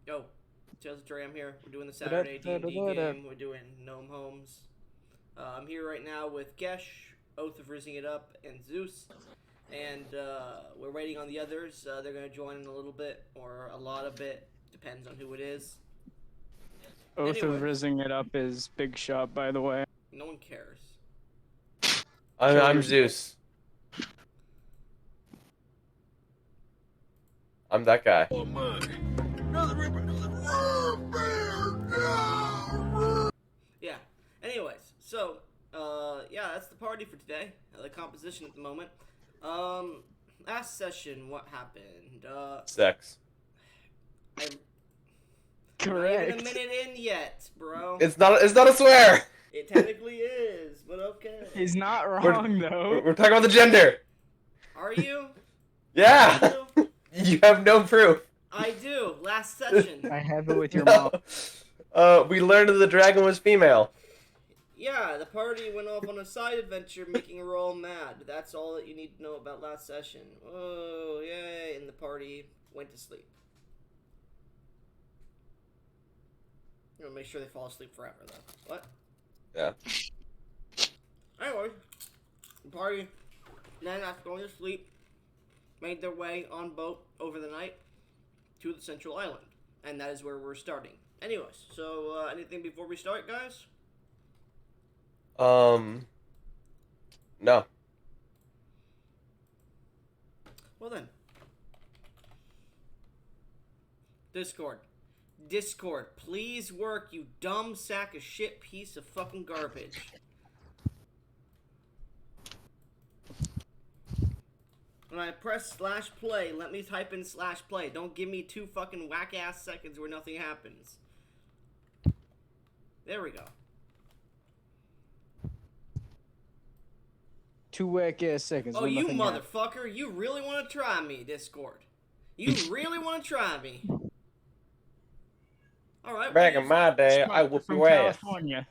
Yo, Tales of Turam here. We're doing the Saturday D&D game. We're doing Gnome Homes. I'm here right now with Gesh, Oath of Rising It Up, and Zeus. And we're waiting on the others. They're going to join in a little bit, or a lot of it. Depends on who it is. Oath Anyway. of Rising It Up is big shot, by the way. No one cares. I'm Zeus. I'm that guy. Yeah. Anyways, so, yeah, that's the party for today. The composition at the moment. Last session, what happened? Sex. Correct. Not even a minute in yet, bro. It's not a swear. It technically is, but okay. He's not wrong, though. We're talking about the gender. Are you? Yeah. You have no proof. I do. Last session. I have it with your mouth. We learned that the dragon was female. Yeah, the party went off on a side adventure making her all mad. That's all that you need to know about last session. Oh, yay. And the party went to sleep. You know, make sure they fall asleep forever, though. What? Yeah. Anyway, the party, then after going to sleep, made their way on boat over the night to the central island. And that is where we're starting. Anyways, so anything before we start, guys? No. Well then. Discord, please work, you dumb sack of shit piece of fucking garbage. When I press /play, let me type in /play. Don't give me 2 fucking whack-ass seconds where nothing happens. There we go. 2 whack-ass seconds. Oh, when you nothing happens. motherfucker. You really want to try me, Discord. You really want to try me. Alright. Back in my day, I whooped From your ass. California.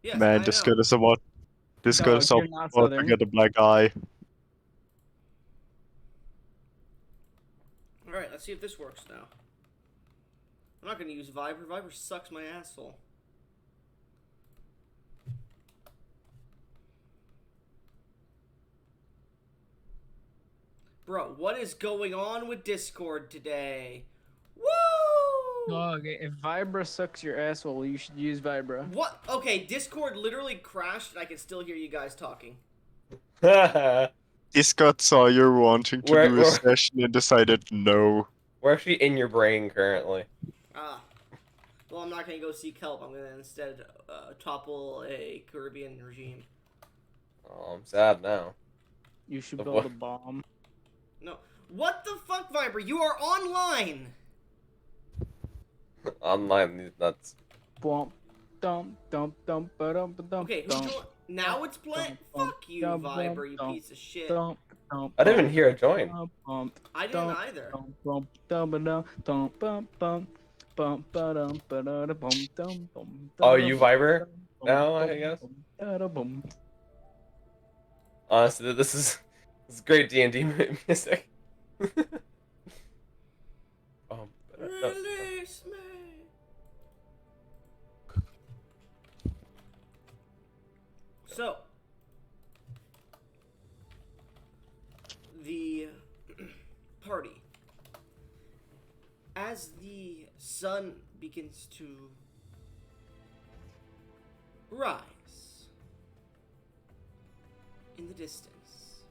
Yes, I Man, know. Discord is about Dog, you're not to Southern. get a black eye. Alright, let's see if this works now. I'm not going to use Viber. Viber sucks my asshole. Bro, what is going on with Discord today? Woo! Dog, if Vibra sucks your asshole, you should use Vibra. What? Okay, Discord literally crashed and I can still hear you guys talking. Discord saw you wanting to do a session and decided no. We're actually in your brain currently. Ah. Well, I'm not going to go seek help. I'm going to instead topple a Caribbean regime. Oh, I'm sad now. You should The build what? a bomb. No. What the fuck, Viber? You are online! Online, these nuts. Bump, dump, dump, dump, ba-dum, ba-dum, Okay, who dump, joined? Now it's playing? Bump, Fuck you, bump, Viber, you bump, piece of shit. dump, dump, I didn't even hear it join. bump, bump, I didn't dump, either. Bump, bump, dum, ba-dum, dump, bump, bump, bump, ba-dum, ba-da-da, bum, dum, bum, Oh, da-da, you bum, Viber bum, now, I bum, guess? bum, da-da, bum. Honestly, this is great D&D music. Release me! So, the party. As the sun begins to rise in the distance,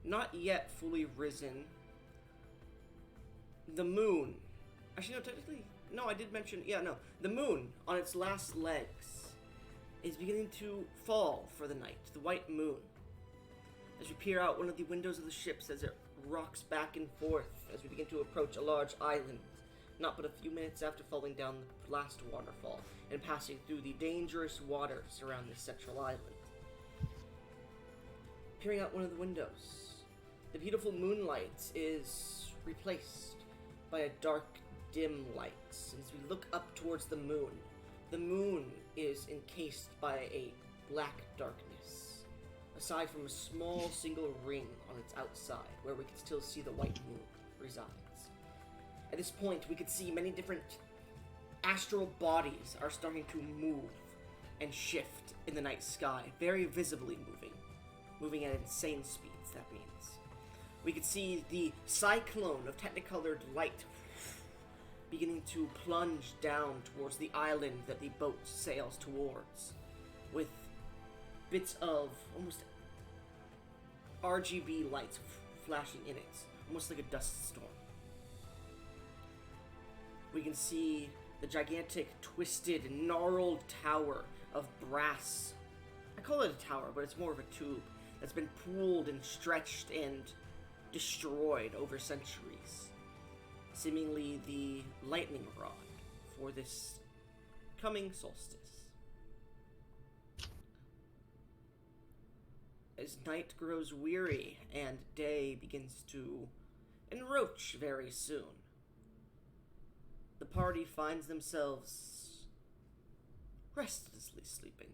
not yet fully risen, the moon. Actually, no, technically, no, I did mention, yeah, no. The moon, on its last legs, is beginning to fall for the night. The white moon. As we peer out one of the windows of the ships as it rocks back and forth as we begin to approach a large island, not but a few minutes after falling down the last waterfall and passing through the dangerous waters around this central island. Peering out one of the windows, the beautiful moonlight is replaced by a dark, dim light. And as we look up towards the moon is encased by a black darkness, aside from a small single ring on its outside, where we can still see the white moon resides. At this point, we could see many different astral bodies are starting to move and shift in the night sky, very visibly moving at insane speeds, that means. We could see the cyclone of technicolored light beginning to plunge down towards the island that the boat sails towards, with bits of almost RGB lights flashing in it, almost like a dust storm. We can see the gigantic, twisted, gnarled tower of brass. I call it a tower, but it's more of a tube that's been pooled and stretched and destroyed over centuries. Seemingly the lightning rod for this coming solstice. As night grows weary and day begins to encroach very soon, the party finds themselves restlessly sleeping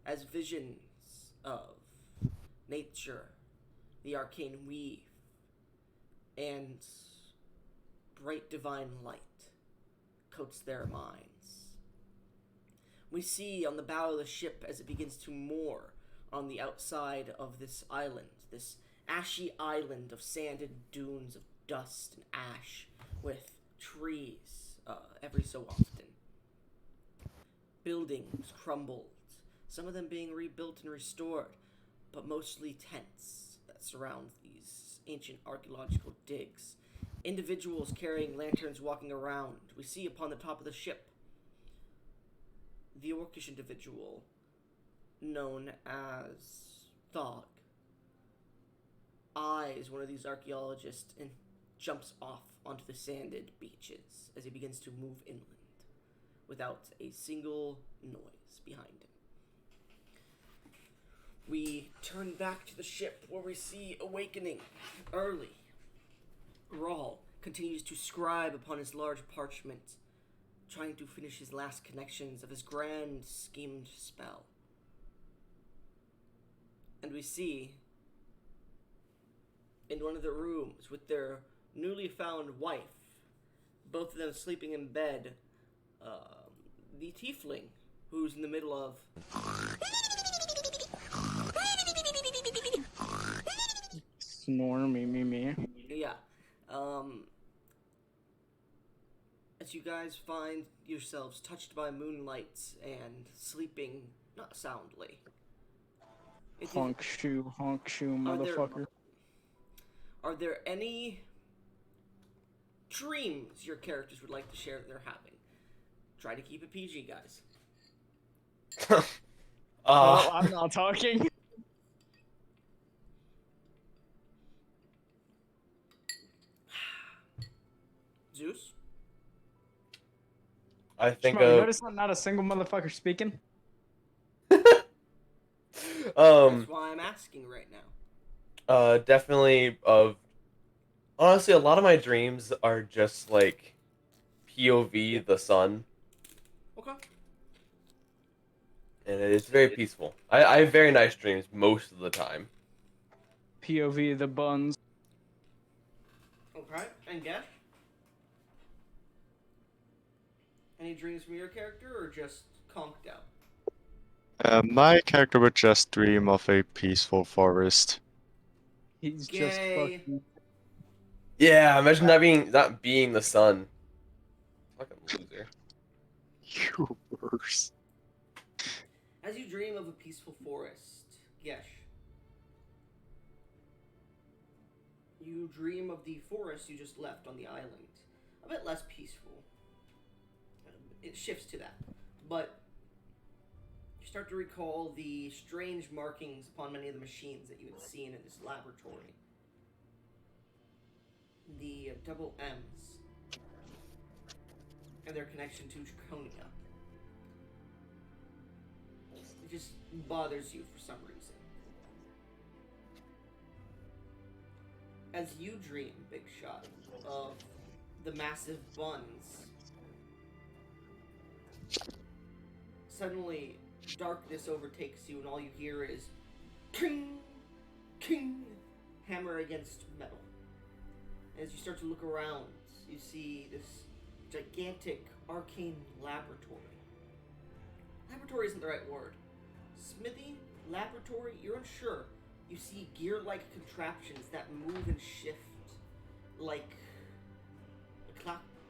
as visions of nature, the arcane weave, and bright divine light coats their minds. We see on the bow of the ship as it begins to moor on the outside of this island, this ashy island of sanded dunes of dust and ash with trees every so often. Buildings crumbled, some of them being rebuilt and restored, but mostly tents that surround these ancient archaeological digs. Individuals carrying lanterns walking around. We see upon the top of the ship the orcish individual known as Thog eyes one of these archaeologists and jumps off onto the sanded beaches as he begins to move inland without a single noise behind him. We turn back to the ship where we see awakening early. Rawl continues to scribe upon his large parchment, trying to finish his last connections of his grand schemed spell. And we see, in one of the rooms with their newly found wife, both of them sleeping in bed, the tiefling, who's in the middle of... Snore, me. Yeah. As you guys find yourselves touched by moonlight and sleeping not soundly. Honk shoe, motherfucker. Are there any dreams your characters would like to share that they're having? Try to keep it PG, guys. Oh, I'm not talking. Zeus? I think Shmo, you notice I'm not a single motherfucker speaking? That's why I'm asking right now. Definitely honestly, a lot of my dreams are just like POV the sun, Okay. and it's very peaceful. I have very nice dreams most of the time. POV the buns. Okay. And Gesh? Any dreams from your character, or just conked out? My character would just dream of a peaceful forest. He's Gay. just fucking... Yeah, imagine not being the sun. Fucking loser. You worse. As you dream of a peaceful forest, Gesh, you dream of the forest you just left on the island. A bit less peaceful. It shifts to that. But you start to recall the strange markings upon many of the machines that you had seen in this laboratory. The double M's and their connection to Draconia. It just bothers you for some reason. As you dream, Big Shot, of the massive buns, suddenly darkness overtakes you and all you hear is king, king, hammer against metal. As you start to look around, you see this gigantic arcane laboratory. Laboratory isn't the right word. Smithy, laboratory, you're unsure. You see gear-like contraptions that move and shift like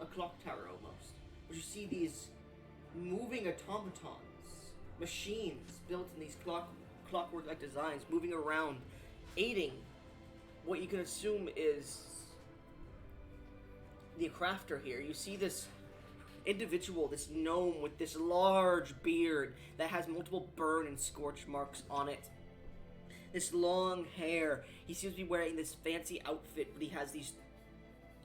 a clock tower almost. But you see these moving automatons, machines built in these clockwork-like designs, moving around, aiding what you can assume is the crafter here. You see this individual, this gnome with this large beard that has multiple burn and scorch marks on it. This long hair. He seems to be wearing this fancy outfit, but he has these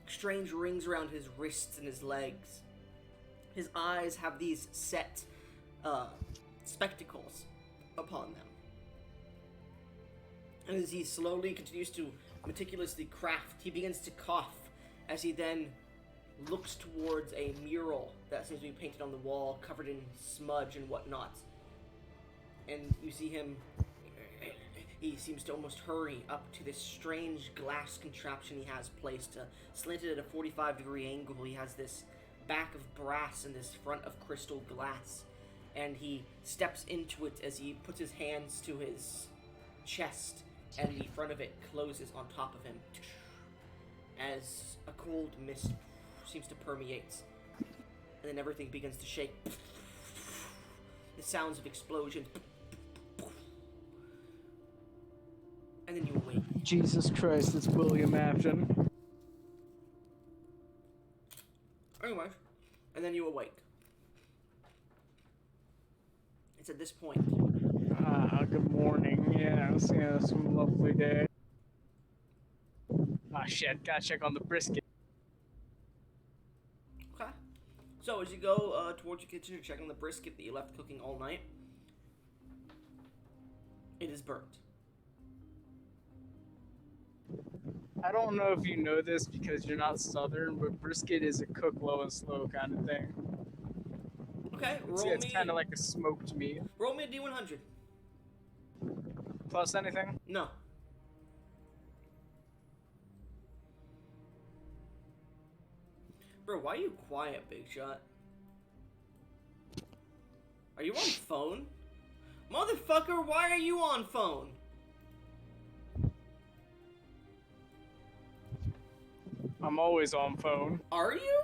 strange rings around his wrists and his legs. His eyes have these set spectacles upon them. And as he slowly continues to meticulously craft, he begins to cough as he then looks towards a mural that seems to be painted on the wall, covered in smudge and whatnot. And you see him, he seems to almost hurry up to this strange glass contraption he has placed, slanted at a 45-degree angle. He has this back of brass and this front of crystal glass. And he steps into it as he puts his hands to his chest, and the front of it closes on top of him as a cold mist seems to permeate, and then everything begins to shake. The sounds of explosions, and then you awake. Jesus Christ, it's William Afton. Anyways, and then you awake. It's at this point. Good morning. Yeah, some lovely day. Ah, shit, gotta check on the brisket. Okay. So as you go towards your kitchen to check on the brisket that you left cooking all night, it is burnt. I don't know if you know this because you're not Southern, but brisket is a cook low and slow kind of thing. Okay, It's kind of like a smoked meat. Roll me a D100. Plus anything? No. Bro, why are you quiet, Big Shot? Are you on phone? Motherfucker, why are you on phone? I'm always on phone. Are you?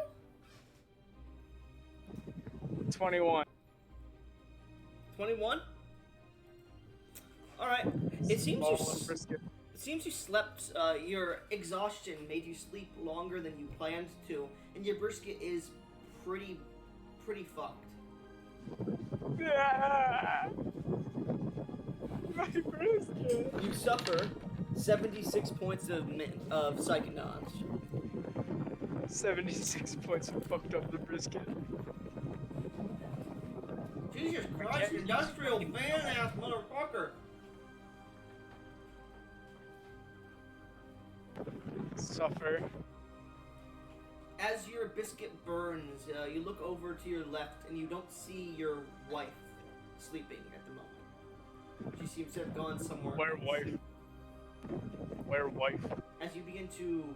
21. 21? Alright. It seems you slept, your exhaustion made you sleep longer than you planned to, and your brisket is pretty fucked. Yeah. My brisket. You suffer 76 points of psychic knowledge. 76 points and fucked up the brisket. Jesus Christ, industrial fan-ass motherfucker! Suffer. As your biscuit burns, you look over to your left and you don't see your wife sleeping at the moment. She seems to have gone somewhere. Where wife? As you begin to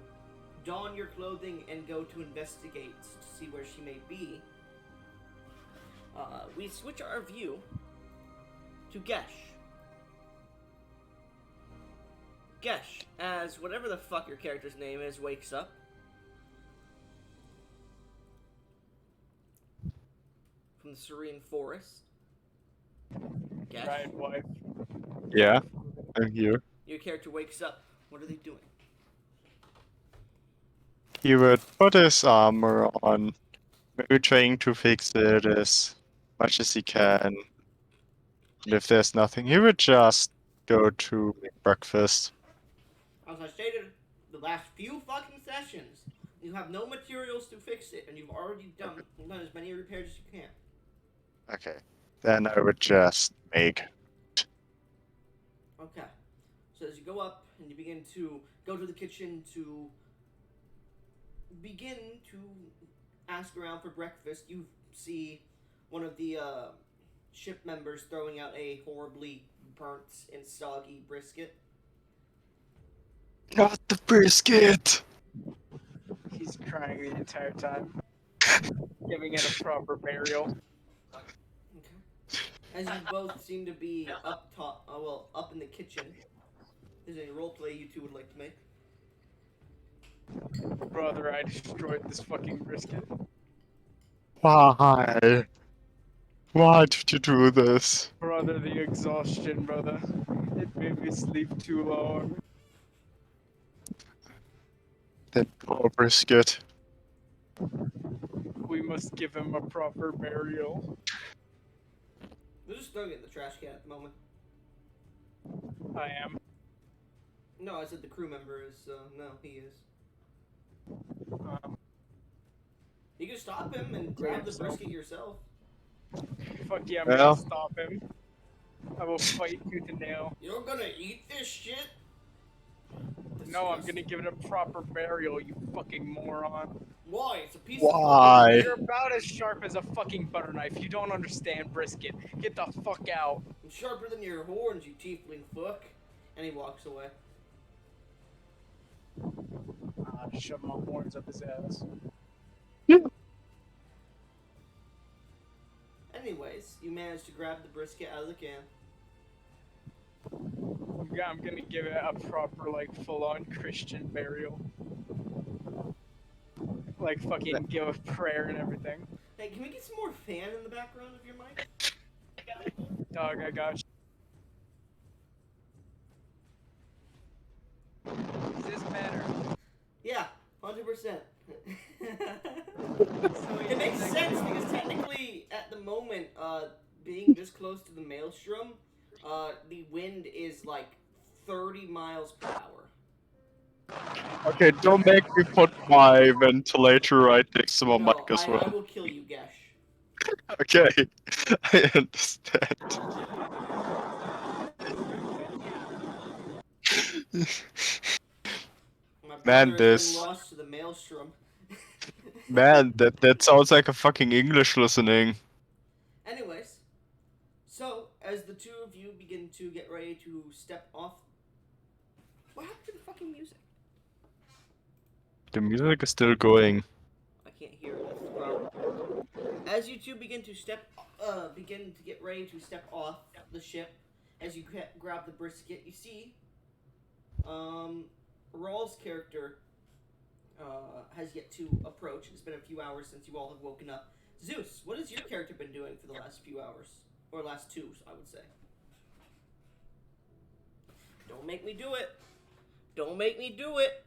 don your clothing and go to investigate to see where she may be, we switch our view to Gesh. Gesh, as whatever the fuck your character's name is, wakes up. From the serene forest. Gesh, Right, wife. Yeah, I'm here. your character wakes up. What are they doing? He would put his armor on, maybe trying to fix it as much as he can. And if there's nothing, he would just go to make breakfast. As I stated, the last few fucking sessions, you have no materials to fix it, and you've already done as many repairs as you can. Okay. Then I would just make. Okay. So as you go up and you begin to go to the kitchen to begin to ask around for breakfast, you see one of the ship members throwing out a horribly burnt and soggy brisket. Not the brisket! He's trying the entire time, giving it a proper burial. Okay. As you both seem to be up top, up in the kitchen. Is there any roleplay you two would like to make? Brother, I destroyed this fucking brisket. Why? Why did you do this? Brother, the exhaustion, brother. It made me sleep too long. That poor brisket. We must give him a proper burial. They're just throwing it in the trash can at the moment. I am. No, I said the crew member is. No, he is. You can stop him and grab the brisket yourself. Fuck yeah, I'm Well. gonna stop him. I will fight tooth and nail. You're gonna eat this shit? No, I'm gonna give it a proper burial, you fucking moron. Why? It's a piece Why? of You're about as sharp as a fucking butter knife. You don't understand brisket. Get the fuck out. I'm sharper than your horns, you tiefling fuck. And he walks away. Shove my horns up his ass. Anyways, you manage to grab the brisket out of the can. I'm gonna give it a proper, like, full-on Christian burial. Like, fucking give a prayer and everything. Hey, can we get some more fan in the background of your mic? Dog, I got you. Is this better? Yeah, 100%. It makes sense because technically, at the moment, being this close to the maelstrom, the wind is like 30 miles per hour. Okay, don't make me put my ventilator right next to my No, mic as I well. will kill you, Gesh. Okay, I understand. My Man, brother has this- been lost to the maelstrom. Man, that sounds like a fucking English listening. Anyways, so as the two of you begin to get ready to step off, what happened to the fucking music? The music is still going. I can't hear it. That's the problem. As you two begin to get ready to step off the ship, as you grab the brisket, you see, Rawl's character has yet to approach. It's been a few hours since you all have woken up. Zeus, what has your character been doing for the last few hours? Or last two, I would say. Don't make me do it. Don't make me do it.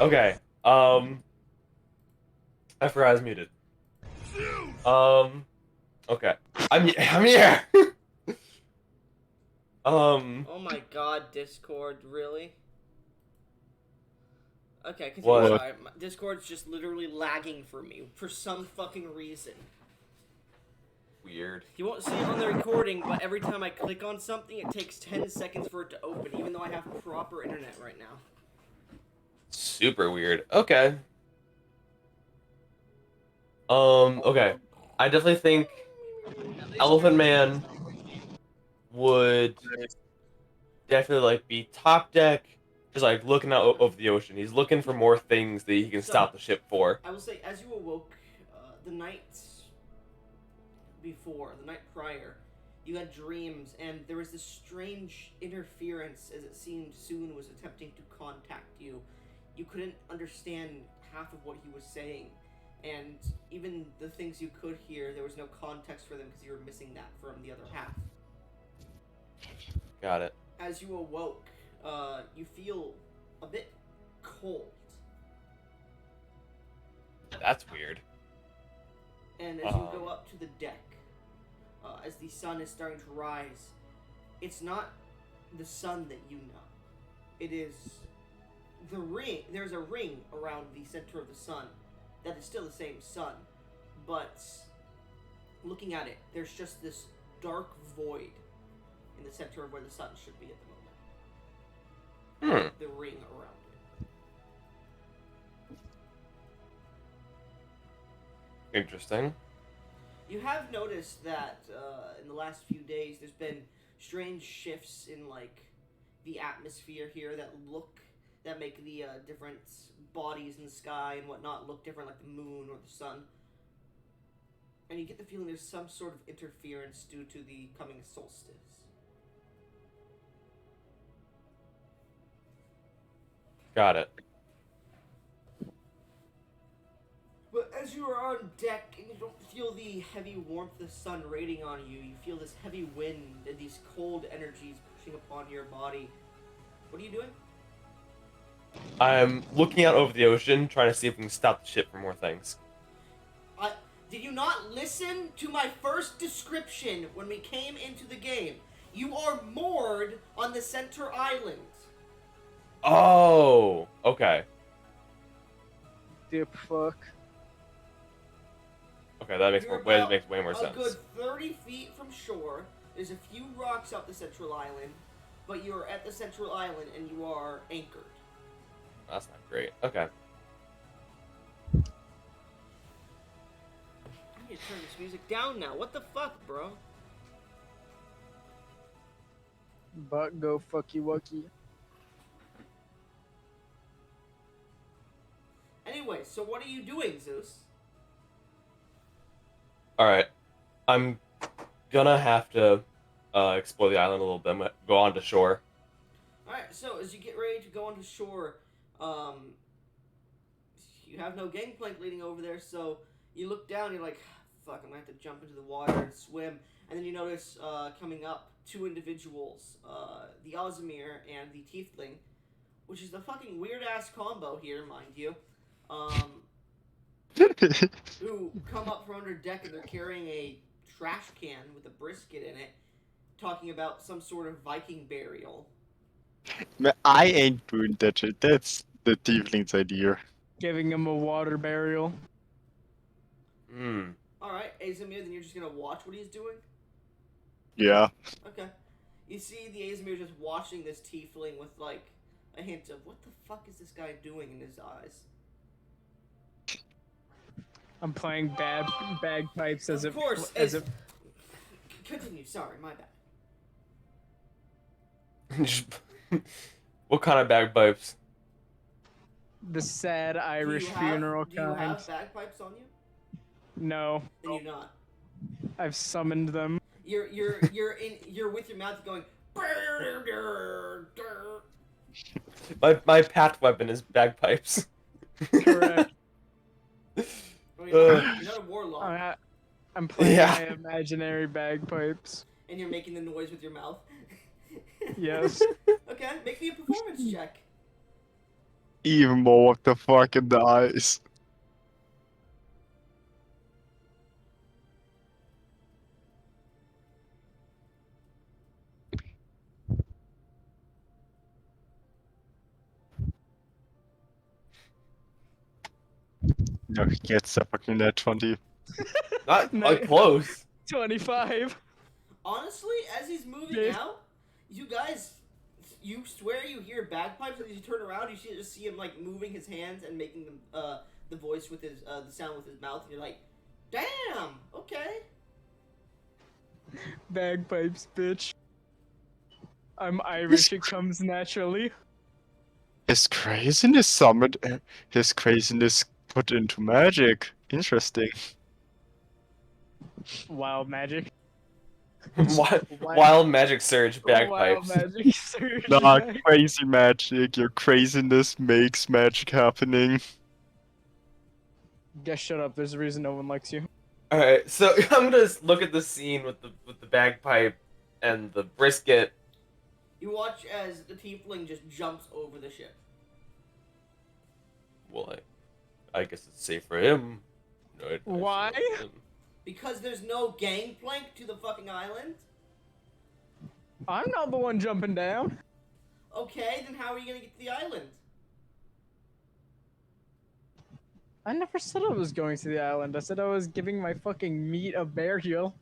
Okay. I forgot I was muted. Okay. I'm here. Oh my god, Discord, really? Okay, continue. What? Sorry, Discord's just literally lagging for me for some fucking reason. Weird. You won't see it on the recording, but every time I click on something, it takes 10 seconds for it to open, even though I have proper internet right now. Super weird. Okay. Okay. I definitely think Elephant Man would definitely like be top deck, just like looking out over the ocean. He's looking for more things that he can stop the ship for. I will say, as you awoke, the night before, the night prior, you had dreams, and there was this strange interference as it seemed Soon was attempting to contact you. You couldn't understand half of what he was saying, and even the things you could hear, there was no context for them because you were missing that from the other half. Got it. As you awoke, you feel a bit cold. That's weird. And as you go up to the deck, as the sun is starting to rise, it's not the sun that you know. It is the ring. There's a ring around the center of the sun that is still the same sun, but looking at it, there's just this dark void in the center of where the sun should be at the moment. The ring around it. Interesting. You have noticed that in the last few days there's been strange shifts in like the atmosphere here that make the different bodies in the sky and whatnot look different, like the moon or the sun. And you get the feeling there's some sort of interference due to the coming solstice. Got it. But as you are on deck and you don't feel the heavy warmth of the sun raining on you, you feel this heavy wind and these cold energies pushing upon your body. What are you doing? I'm looking out over the ocean, trying to see if we can stop the ship from more things. Did you not listen to my first description when we came into the game? You are moored on the center island. Oh, okay. Dip fuck. Okay, that makes You're makes way more a sense. good 30 feet from shore. There's a few rocks off the central island, but you're at the central island and you are anchored. That's not great. Okay. I need to turn this music down now. What the fuck, bro? But go fucky wucky. Anyway, so what are you doing, Zeus? Alright. I'm gonna have to explore the island a little bit. I'm gonna go on to shore. Alright, so as you get ready to go onto shore, you have no gangplank leading over there, so you look down and you're like, fuck, I'm gonna have to jump into the water and swim. And then you notice coming up two individuals, the Ozmir and the Tiefling, which is the fucking weird-ass combo here, mind you, who come up from under deck and they're carrying a trash can with a brisket in it, talking about some sort of Viking burial. Man, I ain't doing that shit. That's the tiefling's idea. Giving him a water burial. Hmm. Alright, Azamir, then you're just gonna watch what he's doing? Yeah. Okay. You see the Azamir just watching this tiefling with, like, a hint of, what the fuck is this guy doing in his eyes? I'm playing bagpipes as Of if course, as if Continue, sorry, my bad. What kind of bagpipes? the sad Irish funeral Do you kind. have bagpipes on you? No, Then you're not. I've summoned them. You're with your mouth going. My path weapon is bagpipes. Correct. Well, you're not a warlock, I'm playing Yeah. my imaginary bagpipes. and you're making the noise with your mouth. Yes. Okay, make me a performance check. Even more what the fuck in the eyes. No, he gets a fucking net 20. Not No. close. 25. Honestly, as he's moving Yeah. out, you guys, you swear you hear bagpipes, and as you turn around, you just see him like moving his hands and making the voice with his the sound with his mouth, and you're like, damn, okay. Bagpipes, bitch. I'm Irish, it comes naturally. His craziness summoned. His craziness put into magic. Interesting. Wild magic. Wild magic surge Wild bagpipes. magic surge. Nah, crazy magic. Your craziness makes magic happening. Guess shut up, there's a reason no one likes you. All right, so I'm gonna look at the scene with the bagpipe and the brisket. You watch as the tiefling just jumps over the ship. Well, I guess it's safe for him. No, Why? Because there's no gangplank to the fucking island? I'm not the one jumping down. Okay, then how are you gonna get to the island? I never said I was going to the island. I said I was giving my fucking meat a burial.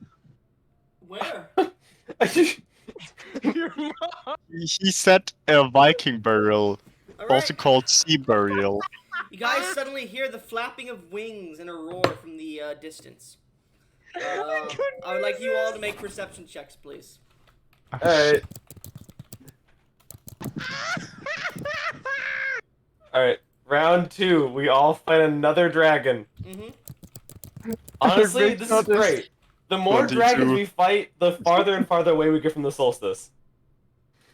Where? Your mom. He said a Viking burial, Alright, also called sea burial. you guys suddenly hear the flapping of wings and a roar from the distance. I would like you all to make perception checks, please. All right. Alright, round 2. We all fight another dragon. Honestly, Big this shot is great. The more 22. dragons we fight, the farther and farther away we get from the solstice.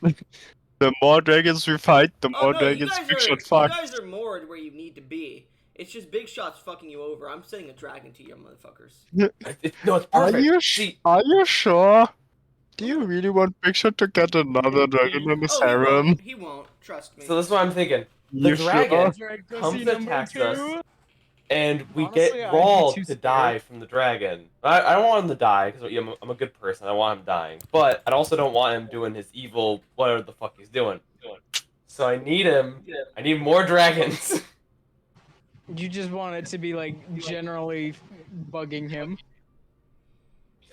The more dragons we fight, the Oh more no, you dragons guys Big are Shot you fucks. guys are moored where you need to be. It's just Big Shot's fucking you over. I'm sending a dragon to you, motherfuckers. No, it's Are perfect. you See, are you sure? Do you really want Big Shot to get another dragon in the Oh, harem? he won't. Trust me. so this is what I'm thinking. The You dragon sure? comes and attacks us, and we Honestly, get I'd be Rawl too to scared. die from the dragon. I don't want him to die, because I'm a good person. I want him dying. But I also don't want him doing his evil, whatever the fuck he's doing. So I need him. I need more dragons. You just want it to be like generally bugging him,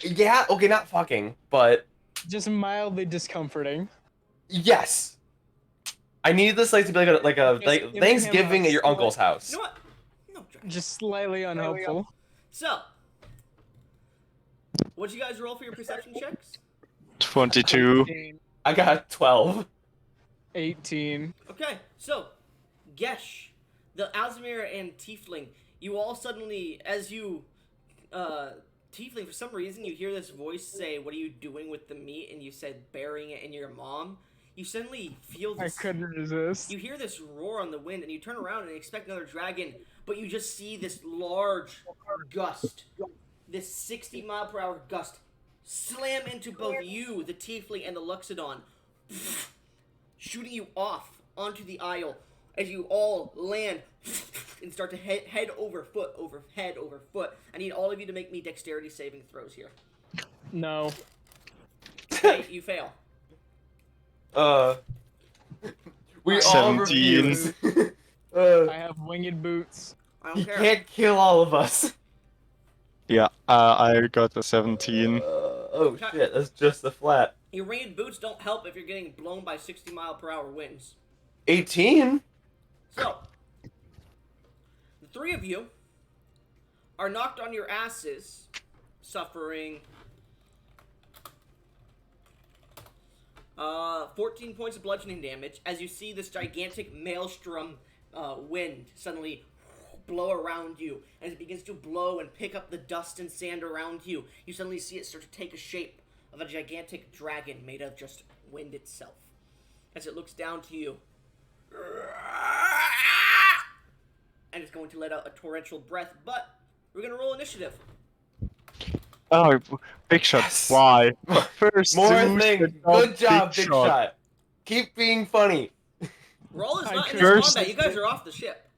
Yeah, okay, not fucking, but just mildly discomforting. yes. I need this like to be like giving him Thanksgiving a at your uncle's house. You know what? No dragon. Just slightly unhelpful. So, what'd you guys roll for your perception checks? 22. 18. I got 12. 18. Okay, so Gesh, the Alzamir and Tiefling, you all suddenly, as you, Tiefling, for some reason, you hear this voice say, "What are you doing with the meat?" And you said, "Burying it in your mom." You suddenly feel I this. couldn't resist. You hear this roar on the wind, and you turn around and expect another dragon, but you just see this large gust, this 60-mile-per-hour gust, slam into both you, the Tiefling, and the Luxodon, shooting you off onto the aisle as you all land and start to head over foot over head over foot. I need all of you to make me dexterity saving throws here. No. Okay, you fail. We all 17. refuse. I have winged boots. I He don't care. can't kill all of us. Yeah, I got a 17. Oh shit, that's just a flat. Your rained boots don't help if you're getting blown by 60-mile-per-hour winds. 18? So, the three of you are knocked on your asses, suffering 14 points of bludgeoning damage as you see this gigantic maelstrom wind suddenly blow around you. As it begins to blow and pick up the dust and sand around you, you suddenly see it start to take a shape of a gigantic dragon made of just wind itself. As it looks down to you, and it's going to let out a torrential breath, but we're going to roll initiative. Oh, Big Shot, Yes. why? First More dude thing. that got Good job, Big Shot. Keep being funny. Roll is I not in couldn't- this combat. You guys are off the ship.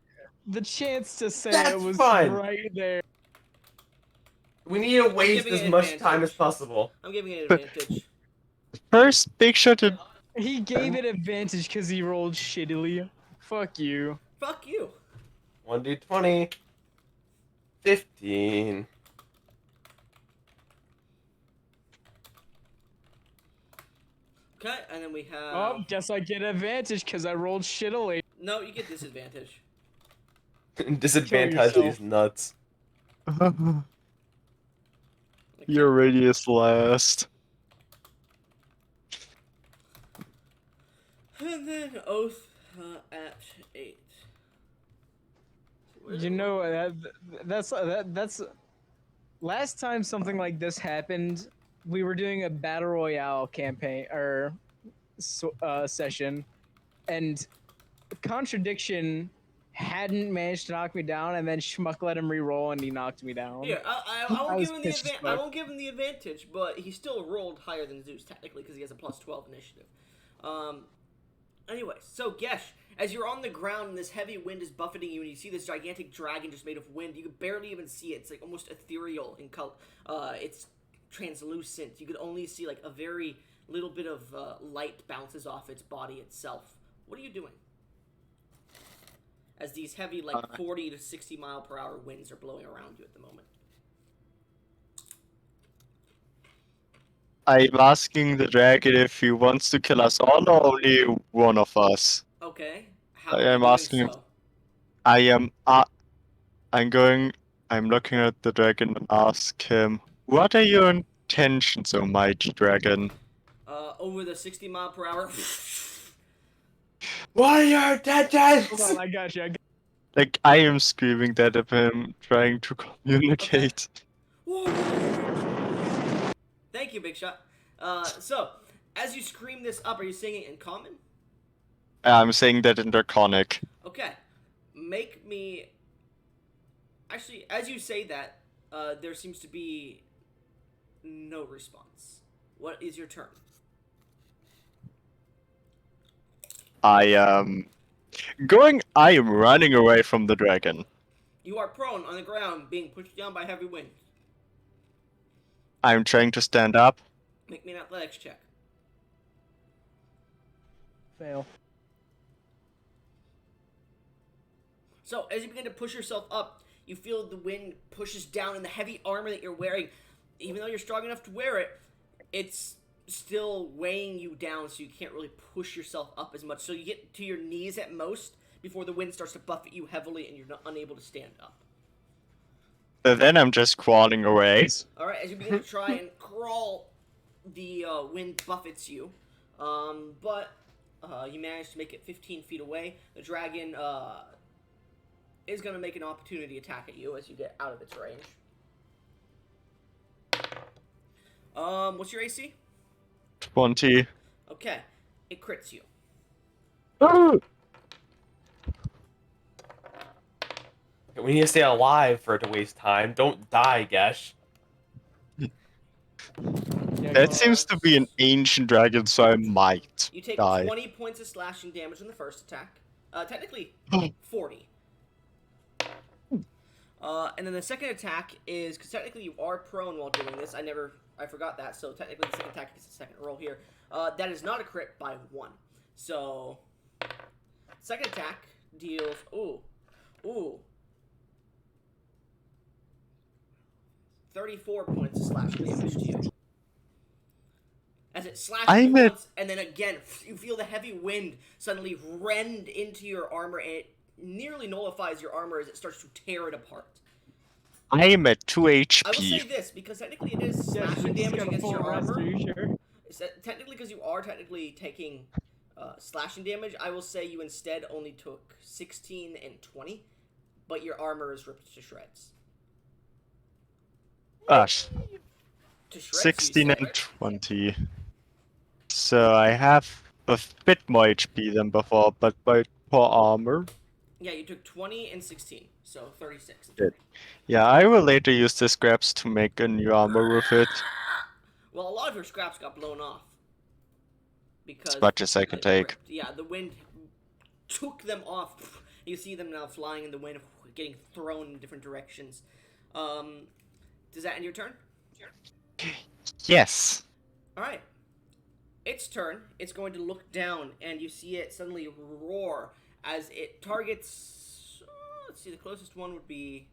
The chance to say That's it was fine. right there. We need to waste giving as it much advantage. time as possible. I'm giving it advantage. First Big Shot did He gave it advantage because he rolled shittily. Fuck you. Fuck you. 1d20. 15. Okay, and then we have... Oh, guess I get advantage because I rolled shittily. No, you get disadvantage. Disadvantage Kill these nuts. your radius last. And then Oath at 8. You know that's last time something like this happened. We were doing a battle royale campaign or session, and Contradiction hadn't managed to knock me down, and then Schmuck let him re-roll and he knocked me down. Here, I I won't was give him the pissed as I fuck. won't give him the advantage, but he still rolled higher than Zeus technically because he has a plus 12 initiative. Anyway, so Gesh, as you're on the ground and this heavy wind is buffeting you, and you see this gigantic dragon just made of wind, you could barely even see it. It's like almost ethereal in color. It's translucent. You could only see like a very little bit of light bounces off its body itself. What are you doing? As these heavy, like 40 to 60 mile per hour winds are blowing around you at the moment. I'm asking the dragon if he wants to kill us all or only one of us. Okay. How I are you am doing asking him- so? I'm looking at the dragon and ask him, what are your intentions, O mighty dragon? Over the 60 mile per hour, What are your Hold intentions? on, I got you. Like, I am screaming that at him, trying to communicate. Whoa. Thank you, Big Shot. So, as you scream this up, are you saying it in common? I'm saying that in Draconic. Okay. Make me. Actually, as you say that, there seems to be no response. What is your turn? I am running away from the dragon. You are prone on the ground, being pushed down by heavy wind. I'm trying to stand up. Make me an athletics check. Fail. So, as you begin to push yourself up, you feel the wind pushes down, and the heavy armor that you're wearing, even though you're strong enough to wear it, it's still weighing you down, so you can't really push yourself up as much. So you get to your knees at most before the wind starts to buffet you heavily, and you're not unable to stand up. Then I'm just crawling away. Alright, as you begin to try and crawl, the wind buffets you. But you manage to make it 15 feet away. The dragon is going to make an opportunity attack at you as you get out of its range. What's your AC? 20. Okay, it crits you. We need to stay alive for it to waste time. Don't die, Gesh. Yeah, That seems to be an ancient dragon, so I might You take die. 20 points of slashing damage on the first attack. Technically, 40. And then the second attack is, because technically you are prone while doing this. I forgot that, so technically the second attack gets a second roll here. That is not a crit by 1. So, second attack deals, ooh. 34 points of slashing damage to you. As it slashes you once, and then again, you feel the heavy wind suddenly rend into your armor, and it nearly nullifies your armor as it starts to tear it apart. I am at 2 HP. I will say this, because technically it is slashing damage against your armor. Technically, because you are technically taking slashing damage, I will say you instead only took 16 and 20, but your armor is ripped to shreds. Gosh. To shreds, 16 and 20. So I have a bit more HP than before, but my poor armor. Yeah, you took 20 and 16, so 36. Good. Yeah, I will later use the scraps to make a new armor with it. Well, a lot of your scraps got blown off. Because As much as I can take. Yeah, the wind took them off. You see them now flying in the wind, getting thrown in different directions. Does that end your turn? Yes. Alright. Its turn. It's going to look down, and you see it suddenly roar as it targets... let's see, the closest one would be...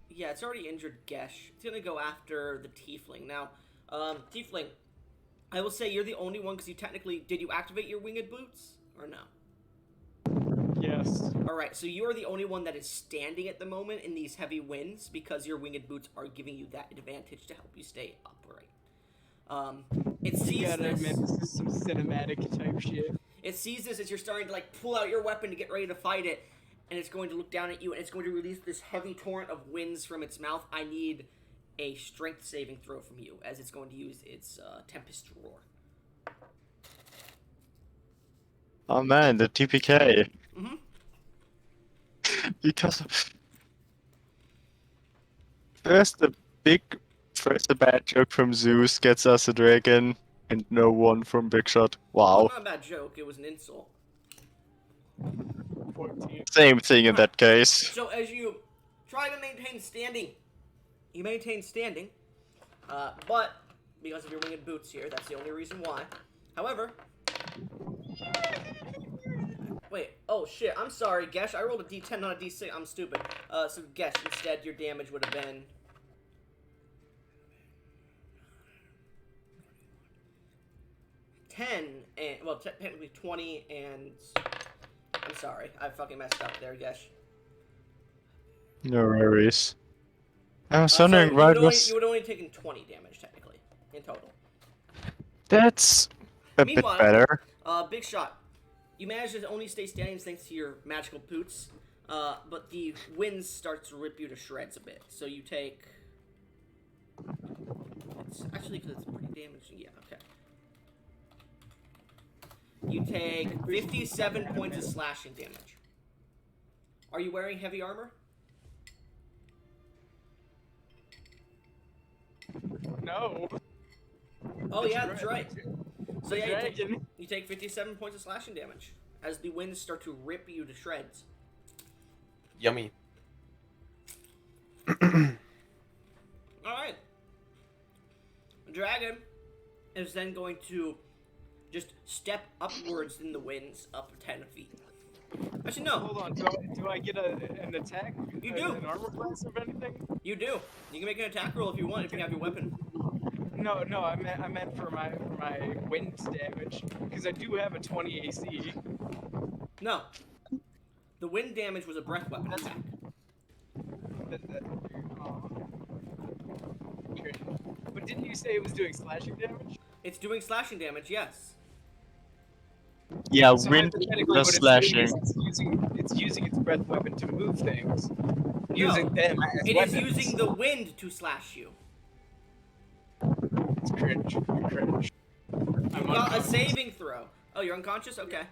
Yeah, it's already injured Gesh. It's going to go after the Tiefling. Now, Tiefling, I will say you're the only one, because you technically... Did you activate your winged boots? Or no? Yes. Alright, so you are the only one that is standing at the moment in these heavy winds, because your winged boots are giving you that advantage to help you stay upright. It sees this. Admit, this is some cinematic type shit. It sees this as you're starting to pull out your weapon to get ready to fight it, and it's going to look down at you, and it's going to release this heavy torrent of winds from its mouth. I need a strength saving throw from you, as it's going to use its Tempest Roar. Oh man, the TPK. Mm-hmm. Because first a bad joke from Zeus gets us a dragon, and no one from Big Shot. Wow. Not a bad joke, it was an insult. 14. Same thing in that case. So as you try to maintain standing, you maintain standing, but because of your winged boots here, that's the only reason why. However, wait, oh shit, I'm sorry, Gesh, I rolled a d10, not a d6, I'm stupid. So Gesh, instead your damage would have been... 10, and, well, technically 20, and... I'm sorry, I fucking messed up there, Gesh. No worries. I was So wondering why it was. you would only taken 20 damage, technically, in total. That's a bit Meanwhile, better. Big shot. You manage to only stay standing thanks to your magical boots, but the wind starts to rip you to shreds a bit. So you take. It's actually because it's pretty damaging. Yeah. Okay. You take 57 points of slashing damage. Are you wearing heavy armor? No. Oh yeah, that's right. So yeah, Dragon. you take 57 points of slashing damage as the winds start to rip you to shreds. Yummy. Alright. The dragon is then going to just step upwards in the winds up 10 feet. Actually, no. Hold on. Do I get an attack? You do. An armor class of anything? You do. You can make an attack roll if you want, if you have your weapon. No. I meant for my wind damage because I do have a 20 AC. No. The wind damage was a breath weapon attack. Okay. But didn't you say it was doing slashing damage? It's doing slashing damage, yes. Yeah, So wind hypothetically, plus what slashing. it's using its breath weapon to move things, using them as It weapons. is using the wind to slash you. It's cringe. Cringe. I'm Well, a unconscious. saving throw. Oh, you're unconscious? Okay.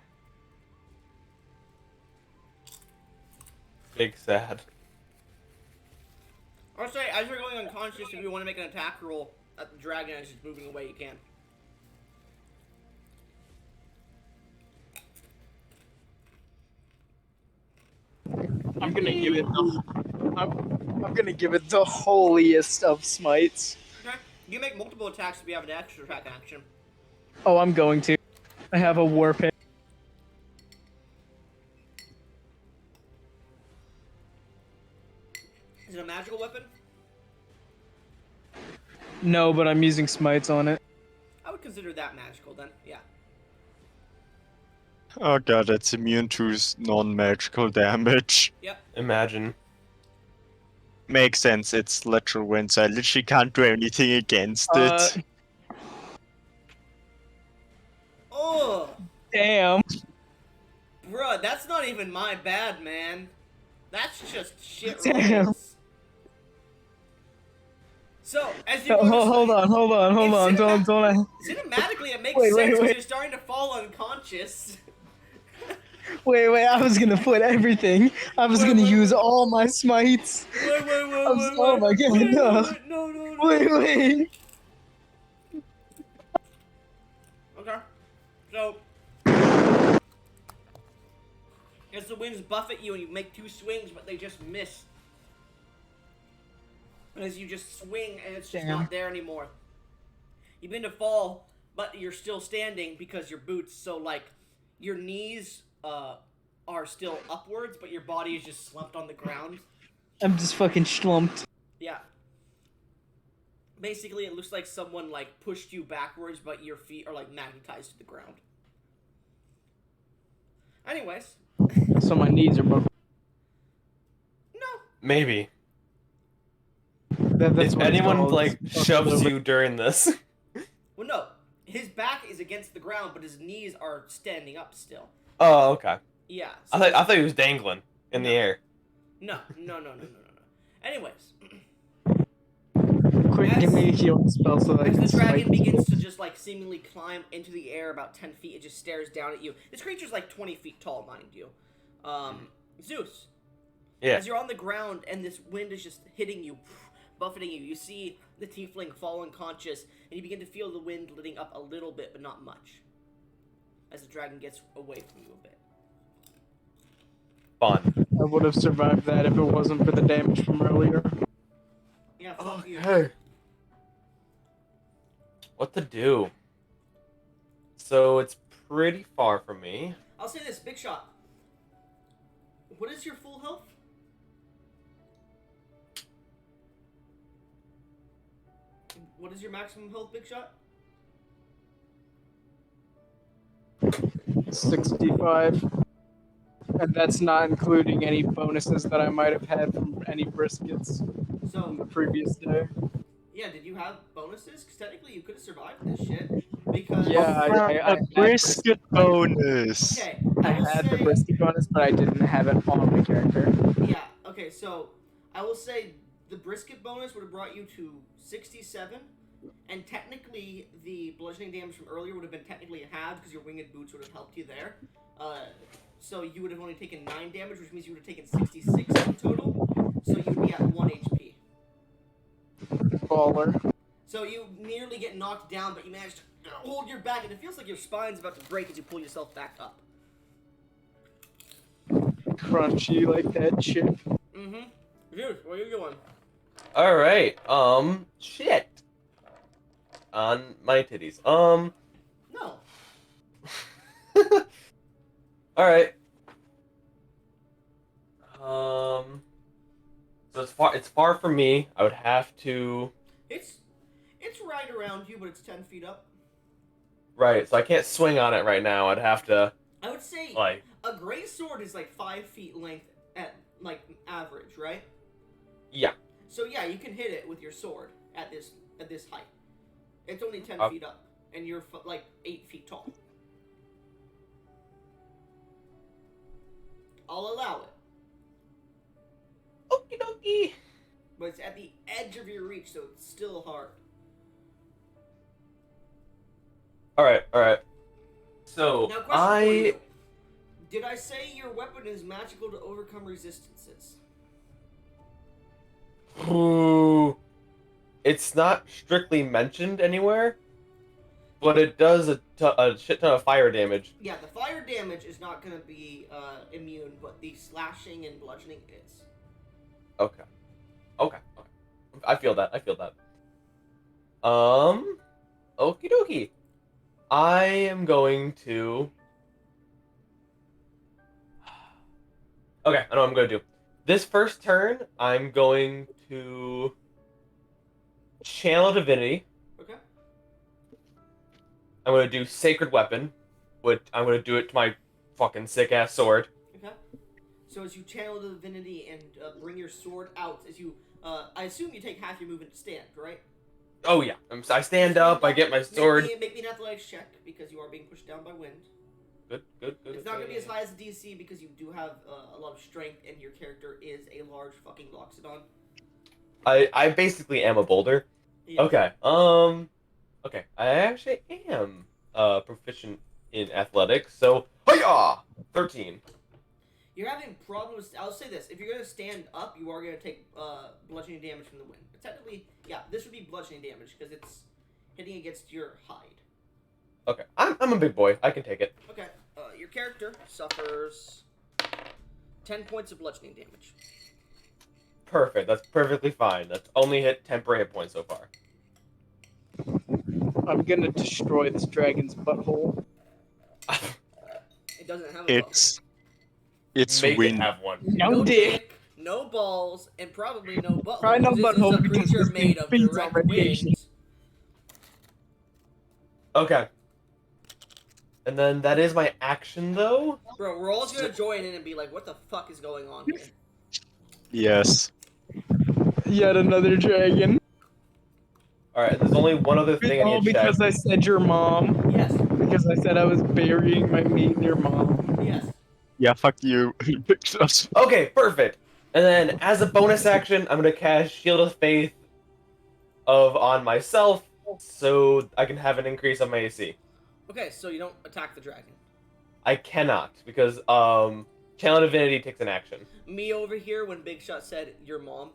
Big sad. Or sorry, as you're going unconscious, if you want to make an attack roll at the dragon as it's moving away, you can. I'm gonna give it the. I'm gonna give it the holiest of smites. Okay. You can make multiple attacks if you have an extra attack action. Oh, I'm going to. I have a war pick. Is it a magical weapon? No, but I'm using smites on it. I would consider that magical then. Yeah. Oh god, it's immune to non-magical damage. Yep. Imagine. Makes sense, it's literal wind, so I literally can't do anything against it. Oh, Damn. bruh, that's not even my bad, man. That's just shit Damn. rolls. So, as you Hold on. Don't. Cinematically, it makes Wait, sense wait, because wait. you're starting to fall unconscious. Wait. I was gonna put everything. I was gonna use all my smites. Wait, Oh my god, no. no. Wait. Okay. So, as the winds buffet you and you make two swings, but they just miss. As you just swing and it's just Damn. not there anymore. You begin to fall, but you're still standing because your boots, so like, your knees are still upwards, but your body is just slumped on the ground. I'm just fucking schlumped. Yeah. Basically, it looks like someone like pushed you backwards, but your feet are like magnetized to the ground. Anyways, So my knees are broken. no. Maybe. That's If what it's anyone called. like It's shoves fucking you during this. Well, no. His back is against the ground, but his knees are standing up still. Oh, okay. Yeah. I thought he was dangling in the air. No. Anyways, Quick, give me a healing spell so that I as can the dragon smite. begins to just like seemingly climb into the air about 10 feet, it just stares down at you. This creature's like 20 feet tall, mind you. Zeus. Yeah. As you're on the ground and this wind is just hitting you, buffeting you, you see the tiefling fall unconscious, and you begin to feel the wind letting up a little bit, but not much. As the dragon gets away from you a bit. Fun. I would have survived that if it wasn't for the damage from earlier. Yeah, fuck you. Okay. What to do? So it's pretty far from me. I'll say this, big shot. What is your full health? What is your maximum health, big shot? 65. And that's not including any bonuses that I might have had from any briskets on the So, previous day. yeah, did you have bonuses? Because technically you could have survived this shit. Because Yeah, I A had brisket bonus. okay, I I will had the say brisket bonus, but I didn't have it on my character. yeah. Okay, so I will say the brisket bonus would have brought you to 67, and technically the bludgeoning damage from earlier would have been technically halved because your winged boots would have helped you there. So you would have only taken 9 damage, which means you would have taken 66 in total. So you would be at 1 HP. Baller. So you nearly get knocked down, but you manage to hold your back, and it feels like your spine's about to break as you pull yourself back up. Crunchy like that shit. Mm-hmm. Dude, where are you going? All right. Shit. On my titties. No. All right. So it's far from me. I would have to. It's right around you, but it's 10 feet up. Right. So I can't swing on it right now. I'd have to I would say like. a gray sword is like 5 feet length at like average, right? Yeah. So yeah, you can hit it with your sword at this height. It's only 10 feet up, and you're like 8 feet tall. I'll allow it, Okie dokie. but it's at the edge of your reach, so it's still hard. All right. All right. So Now, question for you: did I say your weapon is magical to overcome resistances? Ooh, it's not strictly mentioned anywhere, but it does a shit ton of fire damage. Yeah, the fire damage is not going to be immune, but the slashing and bludgeoning is. Okay. Okay. I feel that. Okie dokie. I am going to. Okay, I know what I'm going to do. This first turn, I'm going to channel divinity. Okay. I'm going to do sacred weapon, which I'm going to do it to my fucking sick ass sword. Okay. So as you channel the divinity and bring your sword out, as you, I assume you take half your movement to stand, right? Oh yeah, I stand up. I get my sword. Make me an athletics check because you are being pushed down by wind. Good. It's not going to be as high as the DC because you do have a lot of strength and your character is a large fucking Loxodon. I basically am a boulder. Yeah. Okay. Okay. I actually am proficient in athletics. So, hiya! 13. You're having problems. I'll say this: if you're going to stand up, you are going to take bludgeoning damage from the wind. But technically, yeah, this would be bludgeoning damage because it's hitting against your hide. Okay. I'm a big boy. I can take it. Okay. Your character suffers 10 points of bludgeoning damage. Perfect. That's perfectly fine. That's only hit temporary hit points so far. I'm gonna destroy this dragon's butthole. It doesn't have a It's Make wind. it have one. No dick. no balls, and probably no butthole. Probably no This butthole is a because creature this thing made of feeds direct on radiation. wind. Okay. And then that is my action, though. Bro, we're all just gonna join in and be like, what the fuck is going on here? Yes. Yet another dragon. Alright, there's only one other thing I All need to check. because I said your mom. Yes. Because I said I was burying my meat in your mom. Yes. Yeah, fuck you. Okay, perfect. And then, as a bonus action, I'm gonna cast Shield of Faith on myself, so I can have an increase on my AC. Okay, so you don't attack the dragon. I cannot, because Channel Divinity takes an action. Me over here when Big Shot said your mom.